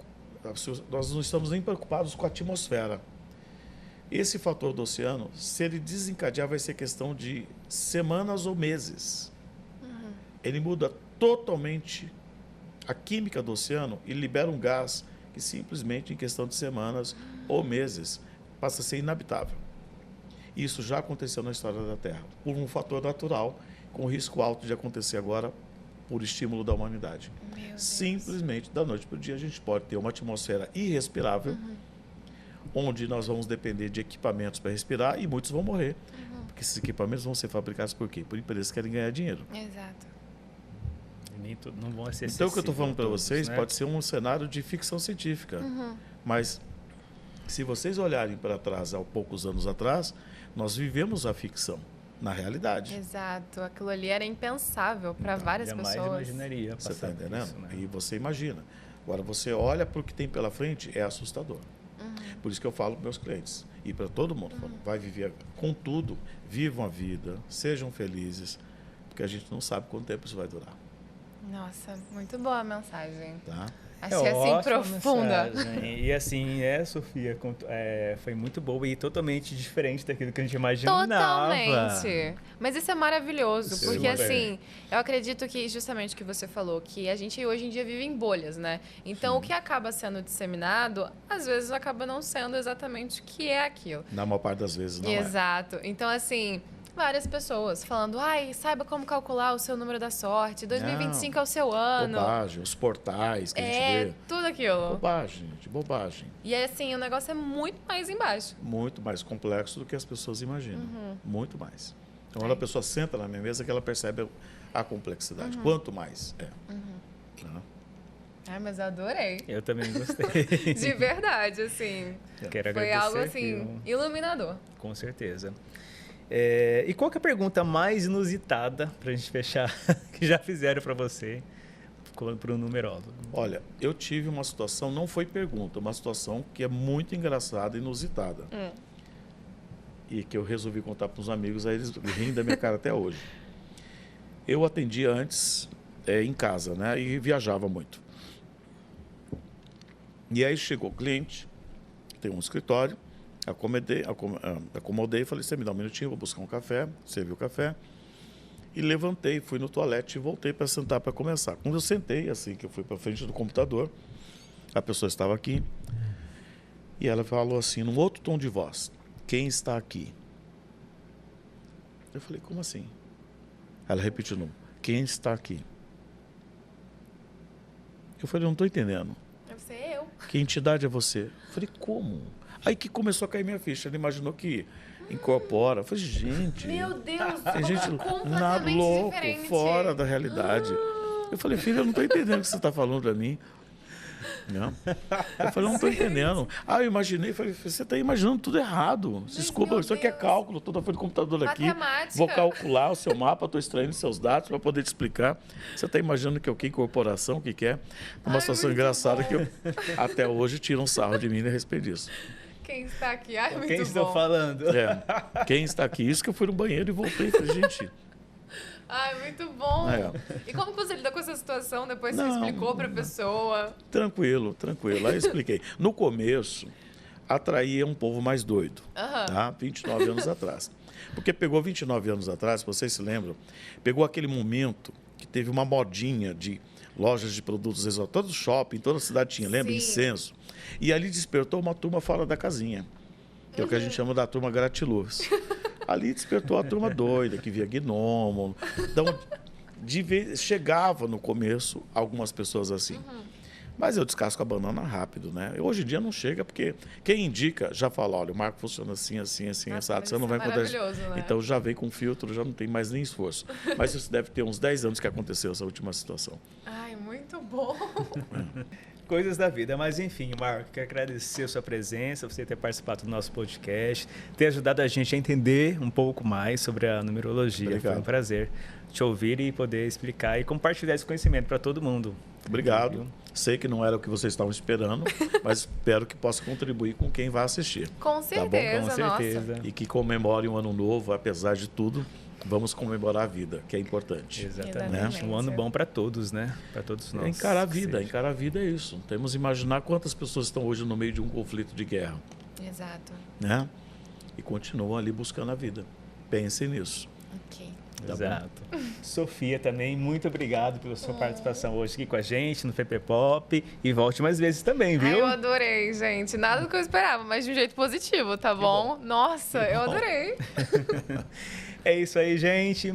Speaker 4: nós não estamos nem preocupados com a atmosfera. Esse fator do oceano, se ele desencadear, vai ser questão de semanas ou meses. Ele muda totalmente a química do oceano e libera um gás que simplesmente em questão de semanas ou meses passa a ser inabitável. Isso já aconteceu na história da Terra, por um fator natural, com risco alto de acontecer agora por estímulo da humanidade.
Speaker 3: Meu Deus.
Speaker 4: Simplesmente, da noite para o dia, a gente pode ter uma atmosfera irrespirável, onde nós vamos depender de equipamentos para respirar e muitos vão morrer. Porque esses equipamentos vão ser fabricados por quê? Por empresas que querem ganhar dinheiro.
Speaker 3: Exato.
Speaker 2: E nem não vão ser
Speaker 4: Então, o que eu estou
Speaker 2: acessíveis
Speaker 4: falando
Speaker 2: a
Speaker 4: para
Speaker 2: todos,
Speaker 4: vocês
Speaker 2: né?
Speaker 4: pode ser um cenário de ficção científica. Mas, se vocês olharem para trás, há poucos anos atrás, nós vivemos a ficção na realidade.
Speaker 3: Exato. Aquilo ali era impensável para várias
Speaker 2: Jamais
Speaker 3: pessoas.
Speaker 2: imaginaria
Speaker 4: Você
Speaker 2: passar
Speaker 4: está
Speaker 2: por
Speaker 4: entendendo?
Speaker 2: isso, né?
Speaker 4: E você imagina. Agora, você olha para o que tem pela frente, é assustador. Por isso que eu falo para meus clientes e para todo mundo, falo, vai viver com tudo, vivam a vida, sejam felizes, porque a gente não sabe quanto tempo isso vai durar,
Speaker 3: Nossa, muito boa a mensagem.
Speaker 4: tá?
Speaker 3: Achei assim
Speaker 2: ótima
Speaker 3: profunda.
Speaker 2: mensagem. E assim, Sofia, foi muito boa e totalmente diferente daquilo que a gente imaginava.
Speaker 3: Totalmente. Mas isso é maravilhoso,
Speaker 4: Isso
Speaker 3: porque
Speaker 4: é
Speaker 3: assim, eu acredito que justamente o que você falou, que a gente hoje em dia vive em bolhas, né? Então o que acaba sendo disseminado, às vezes acaba não sendo exatamente o que é aquilo.
Speaker 4: Na maior parte das vezes não
Speaker 3: Exato. Então, assim, várias pessoas falando, saiba como calcular o seu número da sorte, 2025 é o seu
Speaker 4: é.
Speaker 3: ano.
Speaker 4: Bobagem, os portais que a gente vê.
Speaker 3: Tudo aquilo.
Speaker 4: Bobagem, gente, bobagem.
Speaker 3: E assim, o negócio é muito mais embaixo.
Speaker 4: Muito mais complexo do que as pessoas imaginam. Muito mais. Então, quando a pessoa senta na minha mesa, que ela percebe a complexidade. Quanto mais é. Tá?
Speaker 3: Ai, mas eu adorei.
Speaker 2: Eu também gostei.
Speaker 3: De verdade, assim.
Speaker 2: Quero
Speaker 3: Foi
Speaker 2: agradecer
Speaker 3: algo
Speaker 2: aqui,
Speaker 3: assim, iluminador.
Speaker 2: com certeza. E qual que é a pergunta mais inusitada pra gente fechar que já fizeram para você para um numerólogo?
Speaker 4: Olha, eu tive uma situação, não foi pergunta, uma situação que é muito engraçada e inusitada. E que eu resolvi contar para os amigos, aí eles riem da minha cara até hoje. Eu atendia antes em casa, né? E viajava muito. E aí chegou o cliente, tem um escritório, acomodei e falei, você me dá um minutinho, vou buscar um café, servi o café. E levantei, fui no toalete e voltei para sentar para começar. Quando eu sentei, assim, que eu fui para frente do computador, a pessoa estava aqui, e ela falou assim, num outro tom de voz, quem está aqui? Eu falei, como assim? Ela repetiu, não, quem está aqui? Eu falei, não estou entendendo.
Speaker 3: Deve ser eu.
Speaker 4: Que entidade é você? Eu falei, como? Aí que começou a cair minha ficha. Ela imaginou que incorpora. Eu falei, gente...
Speaker 3: Meu Deus,
Speaker 4: tem gente nada
Speaker 3: completamente
Speaker 4: louco,
Speaker 3: diferente.
Speaker 4: fora da realidade. Eu falei, filha, eu não estou entendendo o que você está falando para mim. Não. Eu falei, não estou entendendo. Eu imaginei, falei, você está imaginando tudo errado. Desculpa,
Speaker 3: meu
Speaker 4: isso aqui é
Speaker 3: Deus.
Speaker 4: cálculo, toda frente do computador aqui.
Speaker 3: Matemática.
Speaker 4: Vou calcular o seu mapa, estou extraindo seus dados para poder te explicar. Você está imaginando que é o que? Incorporação, o que que é? Uma situação
Speaker 3: muito
Speaker 4: engraçada
Speaker 3: bom.
Speaker 4: que eu, até hoje tiram sarro de mim a respeito disso.
Speaker 3: Quem está aqui? Ai, muito
Speaker 2: Quem
Speaker 3: bom.
Speaker 2: estou falando?
Speaker 4: Quem está aqui? Isso que eu fui no banheiro e voltei e falei, gente...
Speaker 3: Ai, muito bom.
Speaker 4: É.
Speaker 3: E como que você lidou com essa situação? Depois você
Speaker 4: Não,
Speaker 3: explicou para a pessoa?
Speaker 4: Tranquilo. Aí eu expliquei. No começo, atraía um povo mais doido, tá? 29 anos atrás. Porque pegou 29 anos atrás, se vocês se lembram, pegou aquele momento que teve uma modinha de lojas de produtos exóticos, todo shopping, toda a cidade tinha, lembra?
Speaker 3: Sim.
Speaker 4: Incenso. E ali despertou uma turma fora da casinha, que é o que a gente chama da turma gratiluz. Ali despertou a turma doida, que via gnomo. Então, chegava no começo algumas pessoas assim. Mas eu descasco a banana rápido, né? Hoje em dia não chega, porque quem indica já fala, olha, o marco funciona assim, assim, assim,
Speaker 3: Nossa,
Speaker 4: assado,
Speaker 3: mas
Speaker 4: você não
Speaker 3: isso
Speaker 4: vai
Speaker 3: é
Speaker 4: encontrar.
Speaker 3: maravilhoso, né?
Speaker 4: Então já vem com filtro, já não tem mais nem esforço. Mas isso deve ter uns 10 anos que aconteceu essa última situação.
Speaker 3: Ai, muito bom.
Speaker 2: Coisas da vida. Mas enfim, Marco, quero agradecer a sua presença, você ter participado do nosso podcast, ter ajudado a gente a entender um pouco mais sobre a numerologia.
Speaker 4: Obrigado.
Speaker 2: Foi um prazer te ouvir e poder explicar e compartilhar esse conhecimento para todo mundo.
Speaker 4: Obrigado.
Speaker 2: Viu?
Speaker 4: Sei que não era o que vocês estavam esperando, mas espero que possa contribuir com quem vai assistir.
Speaker 3: Com certeza,
Speaker 2: Com certeza.
Speaker 3: nossa.
Speaker 4: E que comemore um ano novo, apesar de tudo, vamos comemorar a vida, que é importante.
Speaker 2: Exatamente. Um ano bom para todos, né? Para todos nós.
Speaker 4: Encarar a vida,
Speaker 2: Que seja.
Speaker 4: encarar a vida é isso. Temos que imaginar quantas pessoas estão hoje no meio de um conflito de guerra,
Speaker 3: Exato.
Speaker 4: né? E continuam ali buscando a vida. Pensem nisso.
Speaker 3: Ok.
Speaker 4: Tá
Speaker 2: Exato. Sofia também, muito obrigado pela sua participação hoje aqui com a gente no PP Pop e volte mais vezes também,
Speaker 3: Ai,
Speaker 2: viu?
Speaker 3: eu adorei, gente. Nada do que eu esperava, mas de um jeito positivo, tá bom? Nossa, eu adorei.
Speaker 2: É isso aí, gente.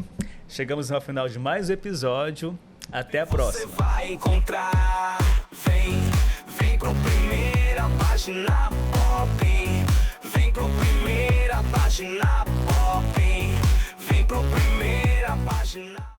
Speaker 2: Chegamos ao final de mais um episódio. Até a
Speaker 1: Você
Speaker 2: próxima.
Speaker 1: vai encontrar. Vem pro primeira página pop. página pop. Vem pro primeira página.